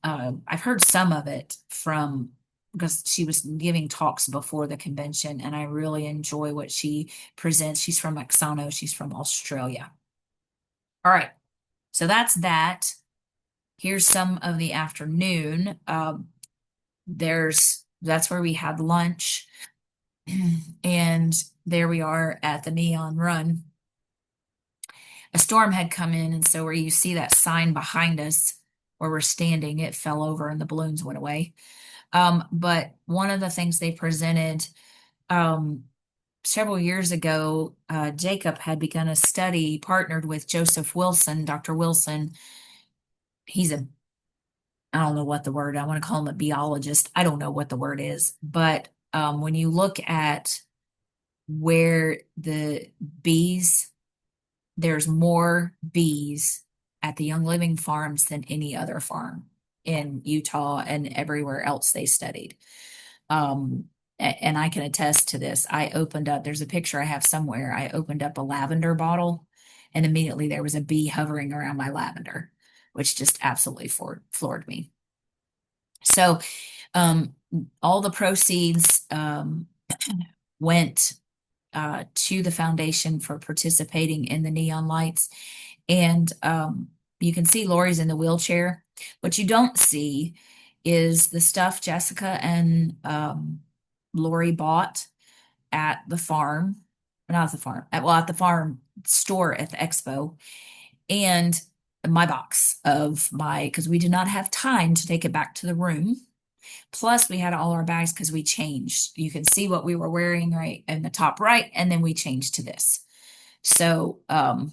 I've heard some of it from because she was giving talks before the convention, and I really enjoy what she presents. She's from Oxano, she's from Australia. All right, so that's that. Here's some of the afternoon. That's where we had lunch. And there we are at the Neon Run. A storm had come in, and so where you see that sign behind us where we're standing, it fell over and the balloons went away. But one of the things they presented several years ago, Jacob had begun a study, partnered with Joseph Wilson, Dr. Wilson. He's I don't know what the word, I want to call him a biologist. I don't know what the word is, but when you look at where the bees, there's more bees at the Young Living farms than any other farm in Utah and everywhere else they studied. And I can attest to this. I opened up, there's a picture I have somewhere. I opened up a lavender bottle and immediately there was a bee hovering around my lavender, which just absolutely floored me. So um, all the proceeds went to the foundation for participating in the neon lights. And you can see Lori's in the wheelchair. What you don't see is the stuff Jessica and Lori bought at the farm, not at the farm, at the farm store at the expo, and my box of because we did not have time to take it back to the room. Plus, we had all our bags because we changed. You can see what we were wearing right in the top right, and then we changed to this. So, uh,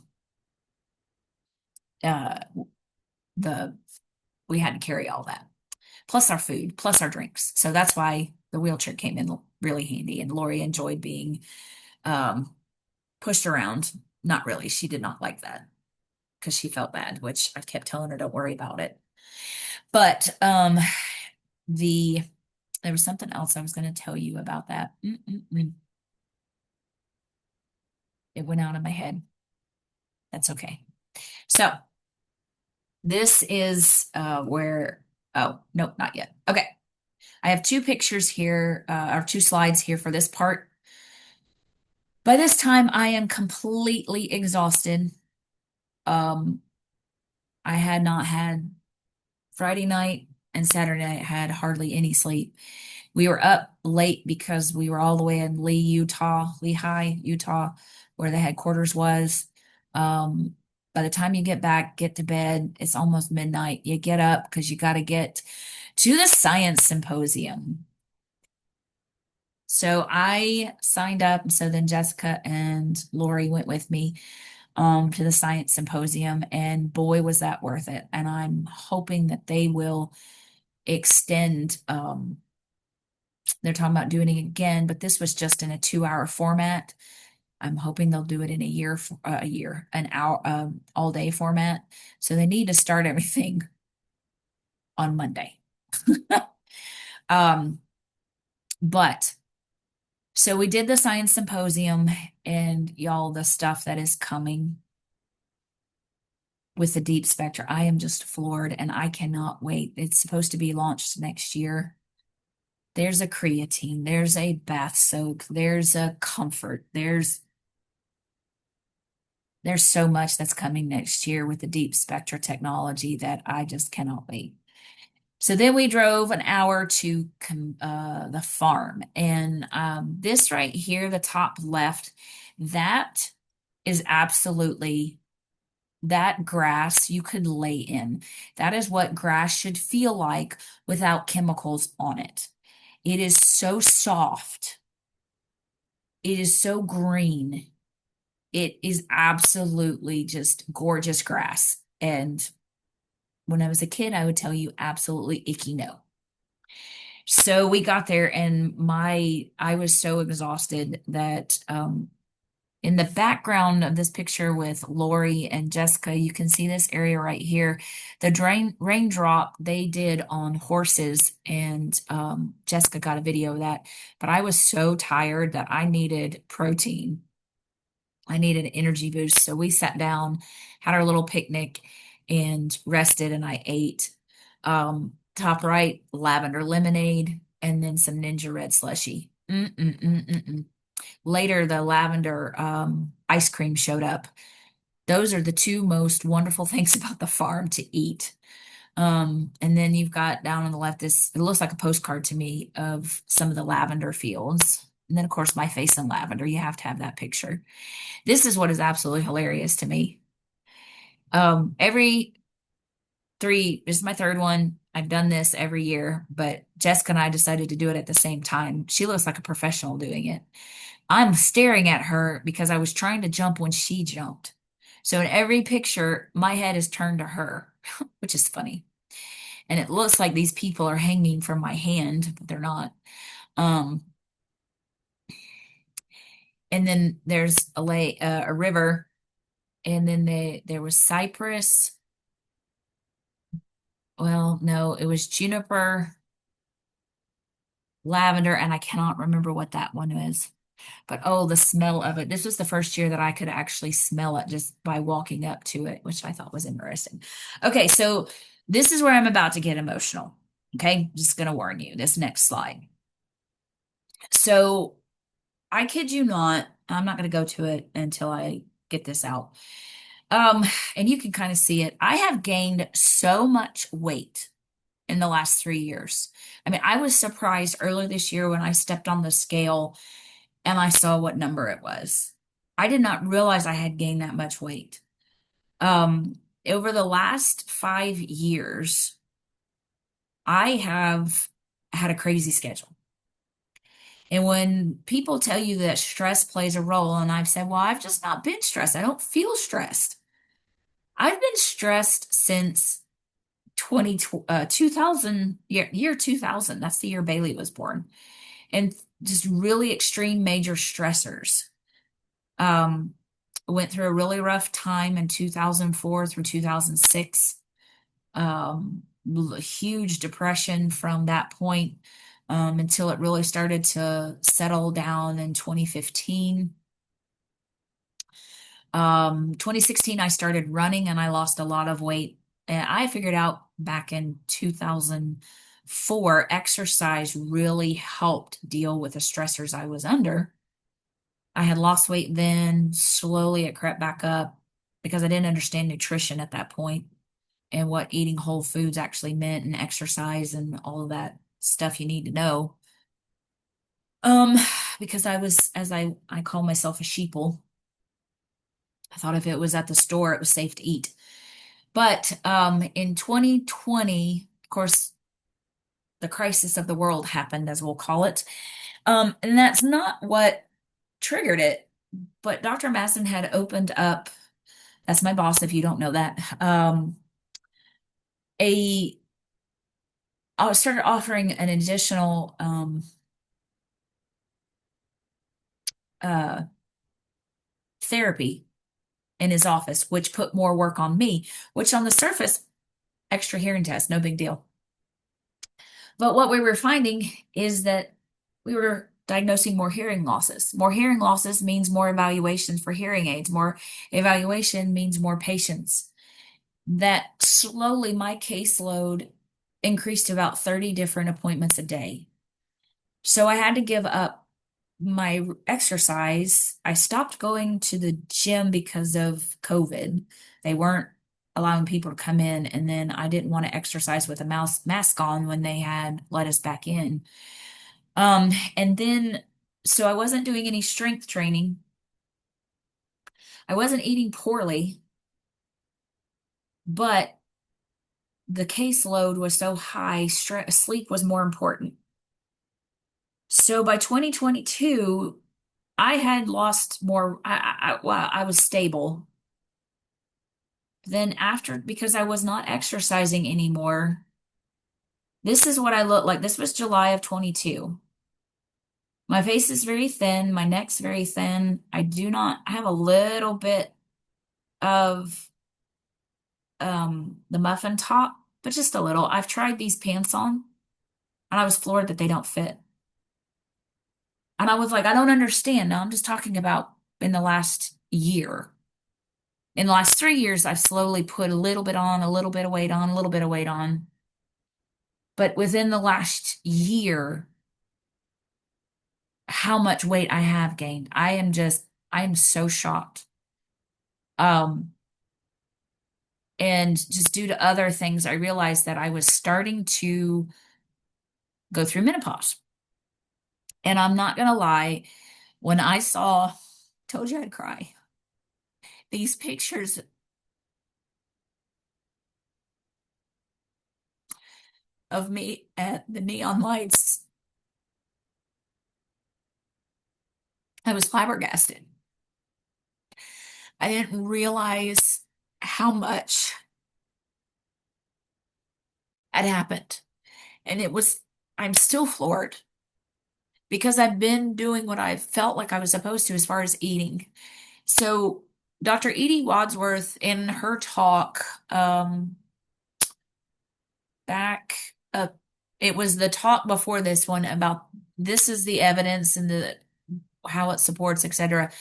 the we had to carry all that, plus our food, plus our drinks. So that's why the wheelchair came in really handy. And Lori enjoyed being um, pushed around. Not really. She did not like that because she felt bad, which I kept telling her, don't worry about it. But the there was something else I was going to tell you about that. It went out of my head. That's okay. So this is where, oh, nope, not yet. Okay. I have two pictures here, or two slides here for this part. By this time, I am completely exhausted. Um, I had not had Friday night and Saturday night, had hardly any sleep. We were up late because we were all the way in Lehi, Utah, where the headquarters was. Um, by the time you get back, get to bed, it's almost midnight. You get up because you got to get to the science symposium. So I signed up, and so then Jessica and Lori went with me to the science symposium, and boy, was that worth it. And I'm hoping that they will extend. They're talking about doing it again, but this was just in a 2 hour format. I'm hoping they'll do it in an hour, all day format. So they need to start everything on Monday. Um, but so we did the science symposium, and y'all, the stuff that is coming with the deep spectra, I am just floored and I cannot wait. It's supposed to be launched next year. There's a creatine, there's a bath soak, there's a comfort, there's so much that's coming next year with the deep spectra technology that I just cannot wait. So then we drove an hour to the farm, and this right here, the top left, that is absolutely that grass you could lay in. That is what grass should feel like without chemicals on it. It is so soft. It is so green. It is absolutely just gorgeous grass. And when I was a kid, I would tell you absolutely icky no. So we got there, and I was so exhausted that in the background of this picture with Lori and Jessica, you can see this area right here. The raindrop they did on horses, and Jessica got a video of that. But I was so tired that I needed protein. I needed an energy boost. So we sat down, had our little picnic, and rested, and I ate. Top right, lavender lemonade, and then some Ninja Red slushy. Mm-mm-mm-mm-mm. Later, the lavender ice cream showed up. Those are the two most wonderful things about the farm to eat. And then you've got down on the left this, it looks like a postcard to me of some of the lavender fields. And then, of course, my face in lavender. You have to have that picture. This is what is absolutely hilarious to me. Every this is my third one. I've done this every year, but Jessica and I decided to do it at the same time. She looks like a professional doing it. I'm staring at her because I was trying to jump when she jumped. So in every picture, my head is turned to her, which is funny. And it looks like these people are hanging from my hand, but they're not. Um, and then there's a river, and then there was cypress. Well, no, it was juniper, lavender, and I cannot remember what that one is. But oh, the smell of it. This was the first year that I could actually smell it just by walking up to it, which I thought was interesting. Okay, so this is where I'm about to get emotional. Okay, just going to warn you. This next slide. So I kid you not, I'm not going to go to it until I get this out. Um, and you can kind of see it. I have gained so much weight in the last 3 years. I mean, I was surprised earlier this year when I stepped on the scale and I saw what number it was. I did not realize I had gained that much weight. Over the last 5 years, I have had a crazy schedule. And when people tell you that stress plays a role, and I've said, well, I've just not been stressed. I don't feel stressed. I've been stressed since 2000, year 2000. That's the year Bailey was born. And just really extreme major stressors. Um, went through a really rough time in 2004 through 2006. Huge depression from that point until it really started to settle down in 2015. 2016, I started running and I lost a lot of weight. And I figured out back in 2004, exercise really helped deal with the stressors I was under. I had lost weight then, slowly it crept back up because I didn't understand nutrition at that point and what eating whole foods actually meant and exercise and all of that stuff you need to know. Um, because I was, as I call myself a sheeple, I thought if it was at the store, it was safe to eat. But in 2020, of course, the crisis of the world happened, as we'll call it. And that's not what triggered it. But Dr. Masson had opened up, that's my boss, if you don't know that, a I started offering an additional uh, therapy in his office, which put more work on me, which on the surface, extra hearing test, no big deal. But what we were finding is that we were diagnosing more hearing losses. More hearing losses means more evaluations for hearing aids. More evaluation means more patients. That slowly my caseload increased to about 30 different appointments a day. So I had to give up my exercise. I stopped going to the gym because of COVID. They weren't allowing people to come in, and then I didn't want to exercise with a mask on when they had let us back in. And then so I wasn't doing any strength training. I wasn't eating poorly, but the caseload was so high, sleep was more important. So by 2022, I had lost more. Well, I was stable. Then after, because I was not exercising anymore, this is what I look like. This was July of 22. My face is very thin. My neck's very thin. I have a little bit of the muffin top, but just a little. I've tried these pants on and I was floored that they don't fit. And I was like, I don't understand. Now I'm just talking about in the last year. In the last 3 years, I've slowly put a little bit on, a little bit of weight on, a little bit of weight on. But within the last year, how much weight I have gained, I am so shocked. Um, and just due to other things, I realized that I was starting to go through menopause. And I'm not gonna lie, when I saw, told you I'd cry, these pictures of me at the neon lights, I was flabbergasted. I didn't realize how much had happened. And I'm still floored because I've been doing what I felt like I was supposed to as far as eating. So Dr. Edie Wadsworth in her talk, back up, it was the talk before this one about this is the evidence and the how it supports, etc.,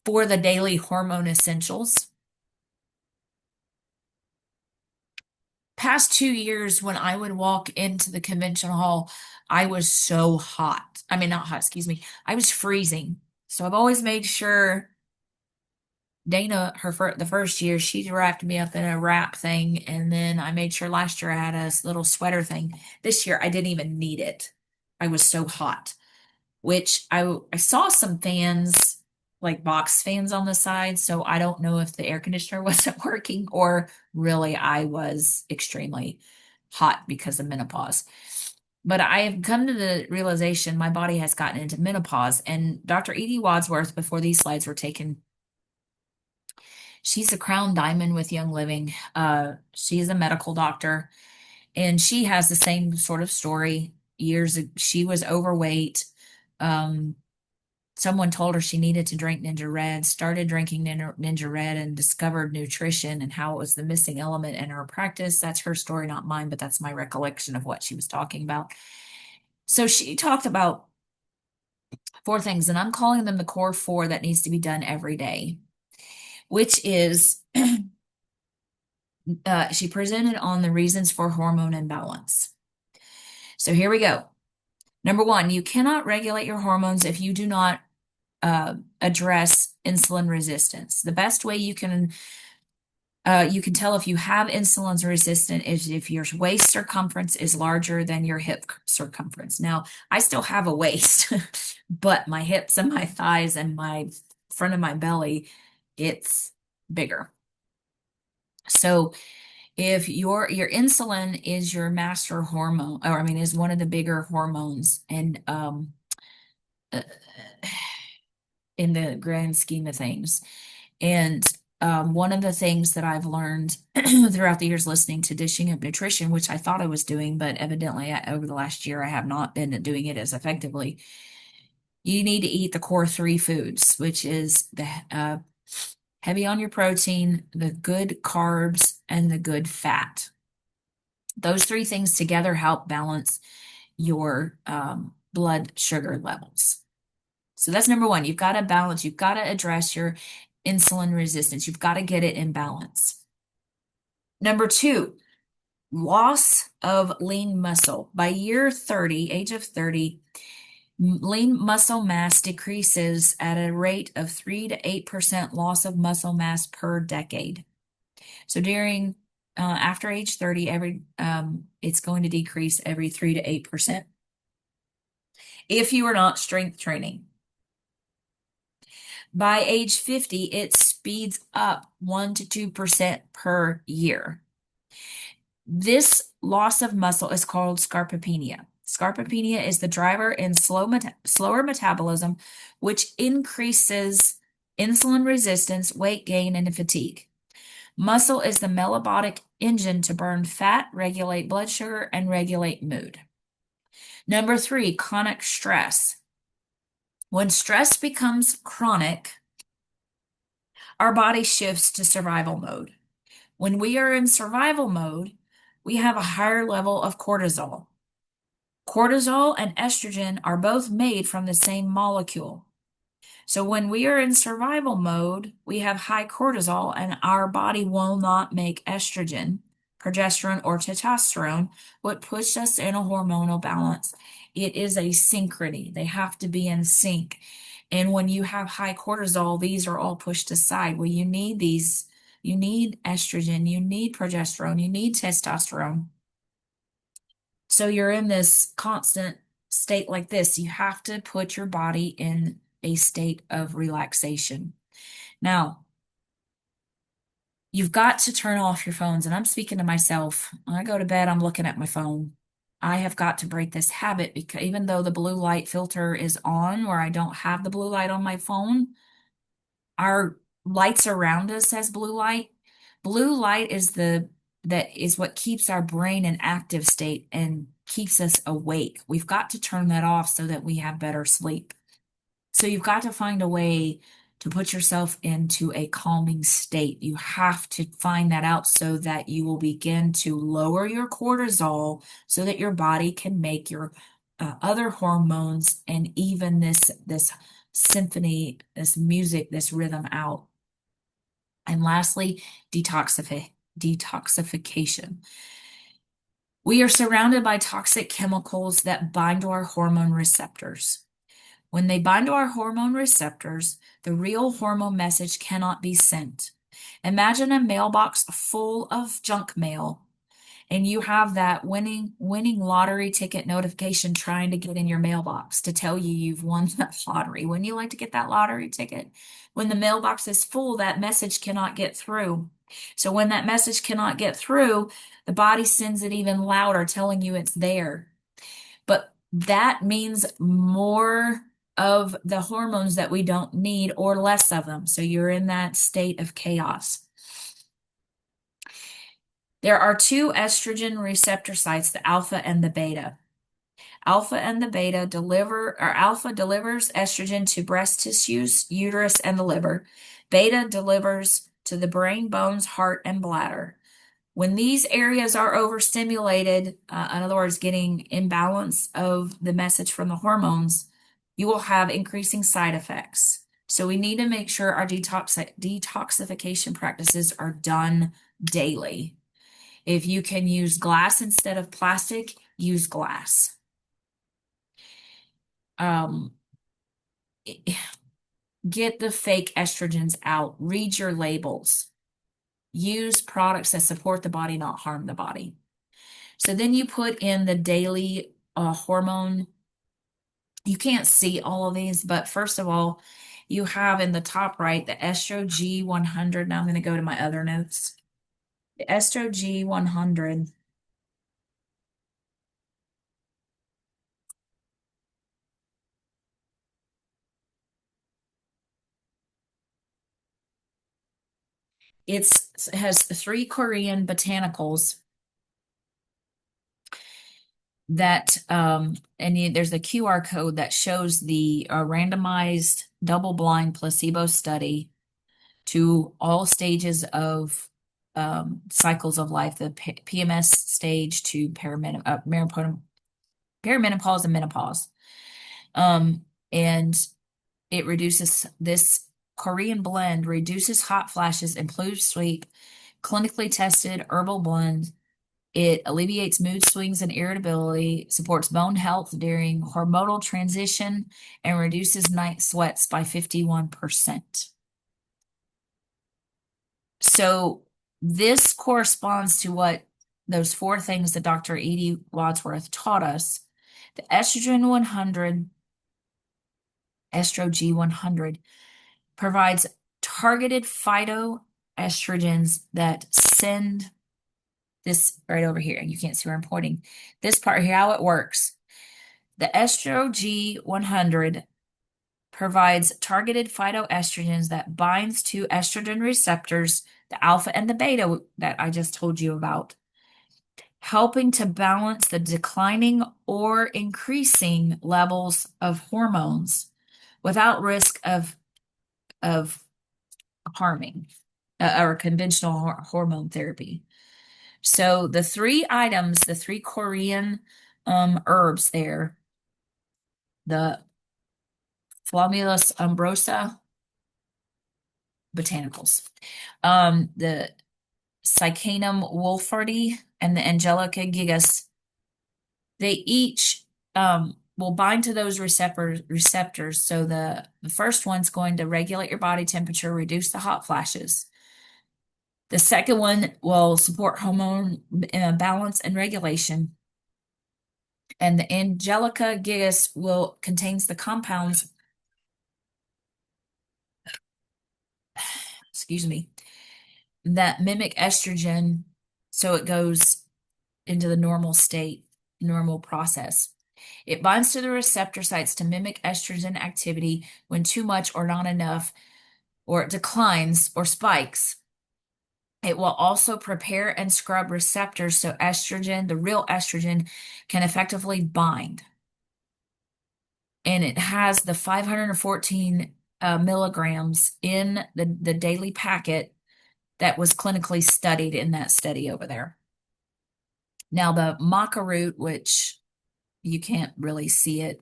for the daily hormone essentials. past 2 years, when I would walk into the convention hall, I was so hot. I mean, not hot, excuse me. I was freezing. So I've always made sure Dana, the first year, she wrapped me up in a wrap thing, and then I made sure last year I had a little sweater thing. This year I didn't even need it. I was so hot. Which I saw some fans, like box fans on the side, so I don't know if the air conditioner wasn't working or really I was extremely hot because of menopause. But I have come to the realization my body has gotten into menopause, and Dr. Edie Wadsworth, before these slides were taken, she's a crown diamond with Young Living. She's a medical doctor, and she has the same sort of story. She was overweight. Um, Someone told her she needed to drink Ninja Red, started drinking Ninja Red, and discovered nutrition and how it was the missing element in her practice. That's her story, not mine, but that's my recollection of what she was talking about. So she talked about 4 things, and I'm calling them the core 4 that needs to be done every day, which is she presented on the reasons for hormone imbalance. So here we go. Number 1, you cannot regulate your hormones if you do not address insulin resistance. The best way you can tell if you have insulin resistant is if your waist circumference is larger than your hip circumference. Now, I still have a waist, but my hips and my thighs and my front of my belly, it's bigger. So if your insulin is your master hormone, or I mean, is one of the bigger hormones, and uh, in the grand scheme of things. And one of the things that I've learned throughout the years listening to Dishing Up Nutrition, which I thought I was doing, but evidently over the last year I have not been doing it as effectively. You need to eat the core 3 foods, which is the heavy on your protein, the good carbs, and the good fat. Those 3 things together help balance your blood sugar levels. So that's number 1. You've got to balance, you've got to address your insulin resistance. You've got to get it in balance. Number 2, loss of lean muscle. By year 30, age of 30, lean muscle mass decreases at a rate of 3 to 8% loss of muscle mass per decade. So after age 30, it's going to decrease every 3 to 8% if you are not strength training. By age 50, it speeds up 1 to 2% per year. This loss of muscle is called sarcopenia. Sarcopenia is the driver in slower metabolism, which increases insulin resistance, weight gain, and fatigue. Muscle is the metabolic engine to burn fat, regulate blood sugar, and regulate mood. Number 3, chronic stress. When stress becomes chronic, our body shifts to survival mode. When we are in survival mode, we have a higher level of cortisol. Cortisol and estrogen are both made from the same molecule. So when we are in survival mode, we have high cortisol and our body will not make estrogen, progesterone, or testosterone, what puts us in a hormonal balance. It is a synchrony. They have to be in sync. And when you have high cortisol, these are all pushed aside. Well, you need these. You need estrogen, you need progesterone, you need testosterone. So you're in this constant state like this. You have to put your body in a state of relaxation. Now, you've got to turn off your phones. And I'm speaking to myself. When I go to bed, I'm looking at my phone. I have got to break this habit because even though the blue light filter is on, where I don't have the blue light on my phone, our lights around us has blue light. Blue light that is what keeps our brain in active state and keeps us awake. We've got to turn that off so that we have better sleep. So you've got to find a way to put yourself into a calming state. You have to find that out so that you will begin to lower your cortisol so that your body can make your other hormones and even this symphony, this music, this rhythm out. And lastly, detoxification. We are surrounded by toxic chemicals that bind to our hormone receptors. When they bind to our hormone receptors, the real hormone message cannot be sent. Imagine a mailbox full of junk mail, and you have that winning lottery ticket notification trying to get in your mailbox to tell you you've won that lottery. Wouldn't you like to get that lottery ticket? When the mailbox is full, that message cannot get through. So when that message cannot get through, the body sends it even louder, telling you it's there. But that means more of the hormones that we don't need or less of them. So you're in that state of chaos. There are two estrogen receptor sites, the alpha and the beta. Alpha and the beta alpha delivers estrogen to breast tissues, uterus, and the liver. Beta delivers to the brain, bones, heart, and bladder. When these areas are overstimulated, in other words, getting imbalance of the message from the hormones, you will have increasing side effects. So we need to make sure our detoxification practices are done daily. If you can use glass instead of plastic, use glass. Get the fake estrogens out. Read your labels. Use products that support the body, not harm the body. So then you put in the daily hormone. You can't see all of these, but first of all, you have in the top right the Estro G100. Now I'm going to go to my other notes. The Estro G100. It has 3 Korean botanicals that, there's a QR code that shows the randomized double-blind placebo study to all stages of cycles of life, the PMS stage to perimenopause and menopause. And it reduces this Korean blend, reduces hot flashes, improves sleep, clinically tested herbal blend. It alleviates mood swings and irritability, supports bone health during hormonal transition, and reduces night sweats by 51%. So this corresponds to what those 4 things that Dr. Edie Wadsworth taught us. The estrogen 100, Estro G100, provides targeted phytoestrogens that send this right over here. You can't see where I'm pointing. This part here, how it works. The Estro G100 provides targeted phytoestrogens that binds to estrogen receptors, the alpha and the beta that I just told you about, helping to balance the declining or increasing levels of hormones without risk of harming or conventional hormone therapy. So the 3 items, the 3 Korean herbs there, the Phlomius umbrosa botanicals, the Cicanum wolffardi, and the Angelica gigas, they each will bind to those receptors. So the first one's going to regulate your body temperature, reduce the hot flashes. The second one will support hormone balance and regulation. And the Angelica gigas contains the compounds, excuse me, that mimic estrogen, so it goes into the normal state, normal process. It binds to the receptor sites to mimic estrogen activity when too much or not enough, or it declines or spikes. It will also prepare and scrub receptors so estrogen, the real estrogen, can effectively bind. And it has the 514 milligrams in the daily packet that was clinically studied in that study over there. Now, the maca root, which you can't really see it,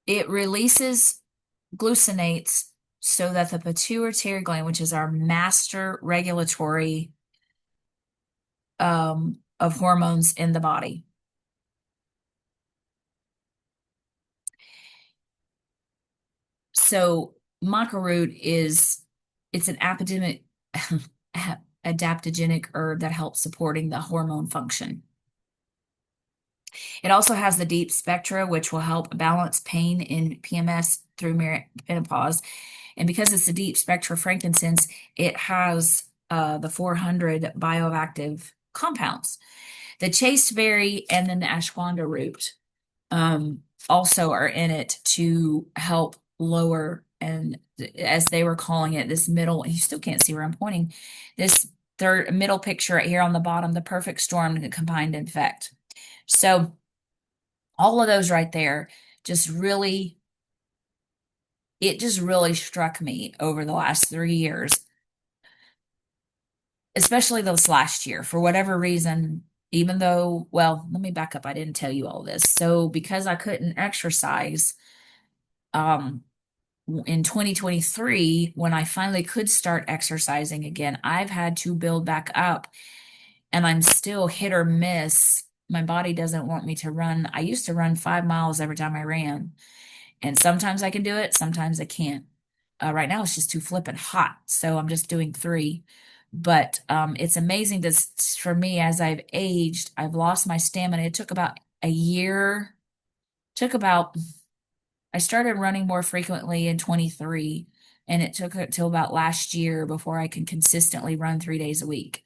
it releases glucinates so that the pituitary gland, which is our master regulatory of hormones in the body. So maca root it's an adaptogenic herb that helps supporting the hormone function. It also has the deep spectra, which will help balance pain in PMS through menopause. And because it's a deep spectra frankincense, it has the 400 bioactive compounds. The chasteberry and then the ashwagandha root also are in it to help lower, and as they were calling it, this middle, you still can't see where I'm pointing, this third middle picture right here on the bottom, the perfect storm combined effect. So all of those right there it just really struck me over the last 3 years, especially this last year, for whatever reason, even though, well, let me back up. I didn't tell you all this. So because I couldn't exercise, um, in 2023, when I finally could start exercising again, I've had to build back up, and I'm still hit or miss. My body doesn't want me to run. I used to run 5 miles every time I ran, and sometimes I can do it, sometimes I can't. Right now, it's just too flippin' hot, so I'm just doing 3. But it's amazing this for me as I've aged, I've lost my stamina. It took about a year, took about I started running more frequently in 23, and it took till about last year before I can consistently run 3 days a week,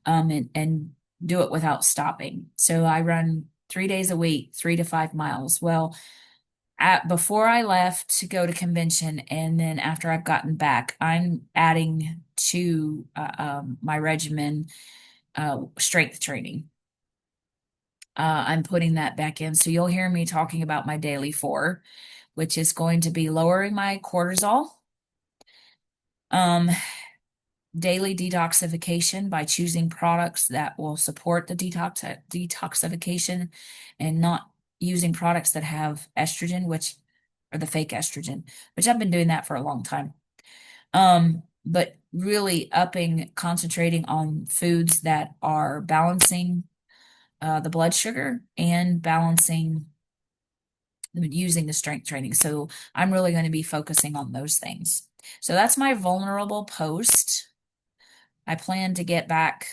and do it without stopping. So I run 3 days a week, 3 to 5 miles. Well, before I left to go to convention, and then after I've gotten back, I'm adding to my regimen strength training. I'm putting that back in. So you'll hear me talking about my daily 4, which is going to be lowering my cortisol, um, daily detoxification by choosing products that will support the detoxification, and not using products that have estrogen, which are the fake estrogen, which I've been doing that for a long time. But really concentrating on foods that are balancing the blood sugar and balancing using the strength training. So I'm really going to be focusing on those things. So that's my vulnerable post. I plan to get back,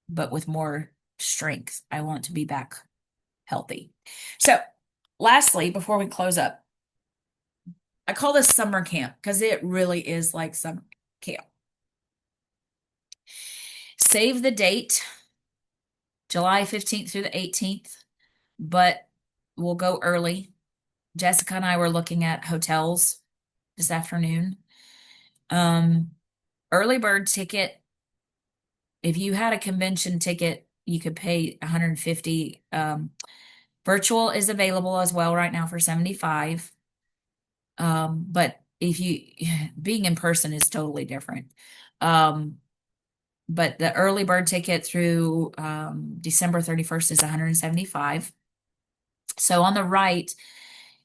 but with more strength. I want to be back healthy. So lastly, before we close up, I call this summer camp because it really is like summer camp. Save the date, July 15th through the 18th, but we'll go early. Jessica and I were looking at hotels this afternoon. Early bird ticket, if you had a convention ticket, you could pay 150. Virtual is available as well right now for 75. But if you being in person is totally different. But the early bird ticket through December 31st is 175. So on the right,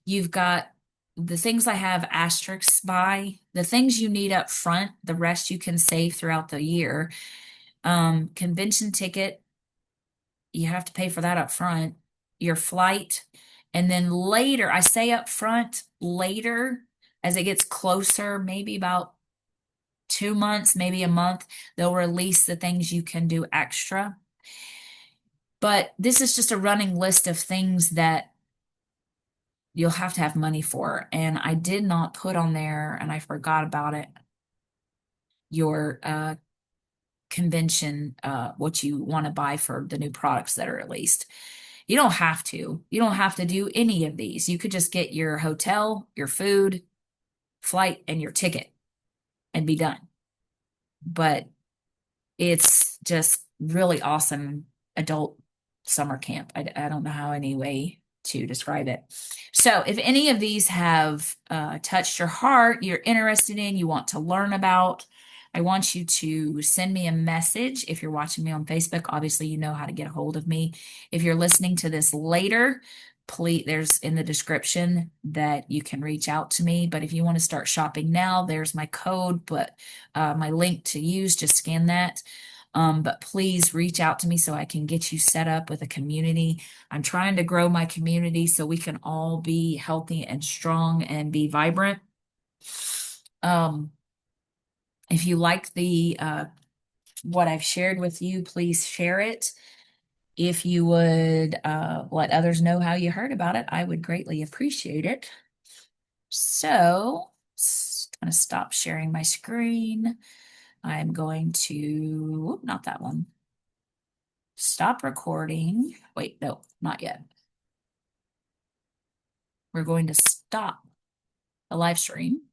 you've got the things I have asterisks by, the things you need up front, the rest you can save throughout the year. Convention ticket, you have to pay for that up front, your flight, and then later, I say up front, later, as it gets closer, maybe about 2 months, maybe a month, they'll release the things you can do extra. But this is just a running list of things that you'll have to have money for. And I did not put on there, and I forgot about it, your convention, what you want to buy for the new products that are released. You don't have to. You don't have to do any of these. You could just get your hotel, your food, flight, and your ticket and be done. But it's just really awesome adult summer camp. I don't know how any way to describe it. So if any of these have touched your heart, you're interested in, you want to learn about, I want you to send me a message. If you're watching me on Facebook, obviously you know how to get a hold of me. If you're listening to this later, please, there's in the description that you can reach out to me. But if you want to start shopping now, there's my code, but my link to use, just scan that. But please reach out to me so I can get you set up with a community. I'm trying to grow my community so we can all be healthy and strong and be vibrant. If you like the what I've shared with you, please share it. If you would let others know how you heard about it, I would greatly appreciate it. So, I'm going to stop sharing my screen. I'm going to, whoop, not that one. Stop recording. Wait, no, not yet. We're going to stop the live stream.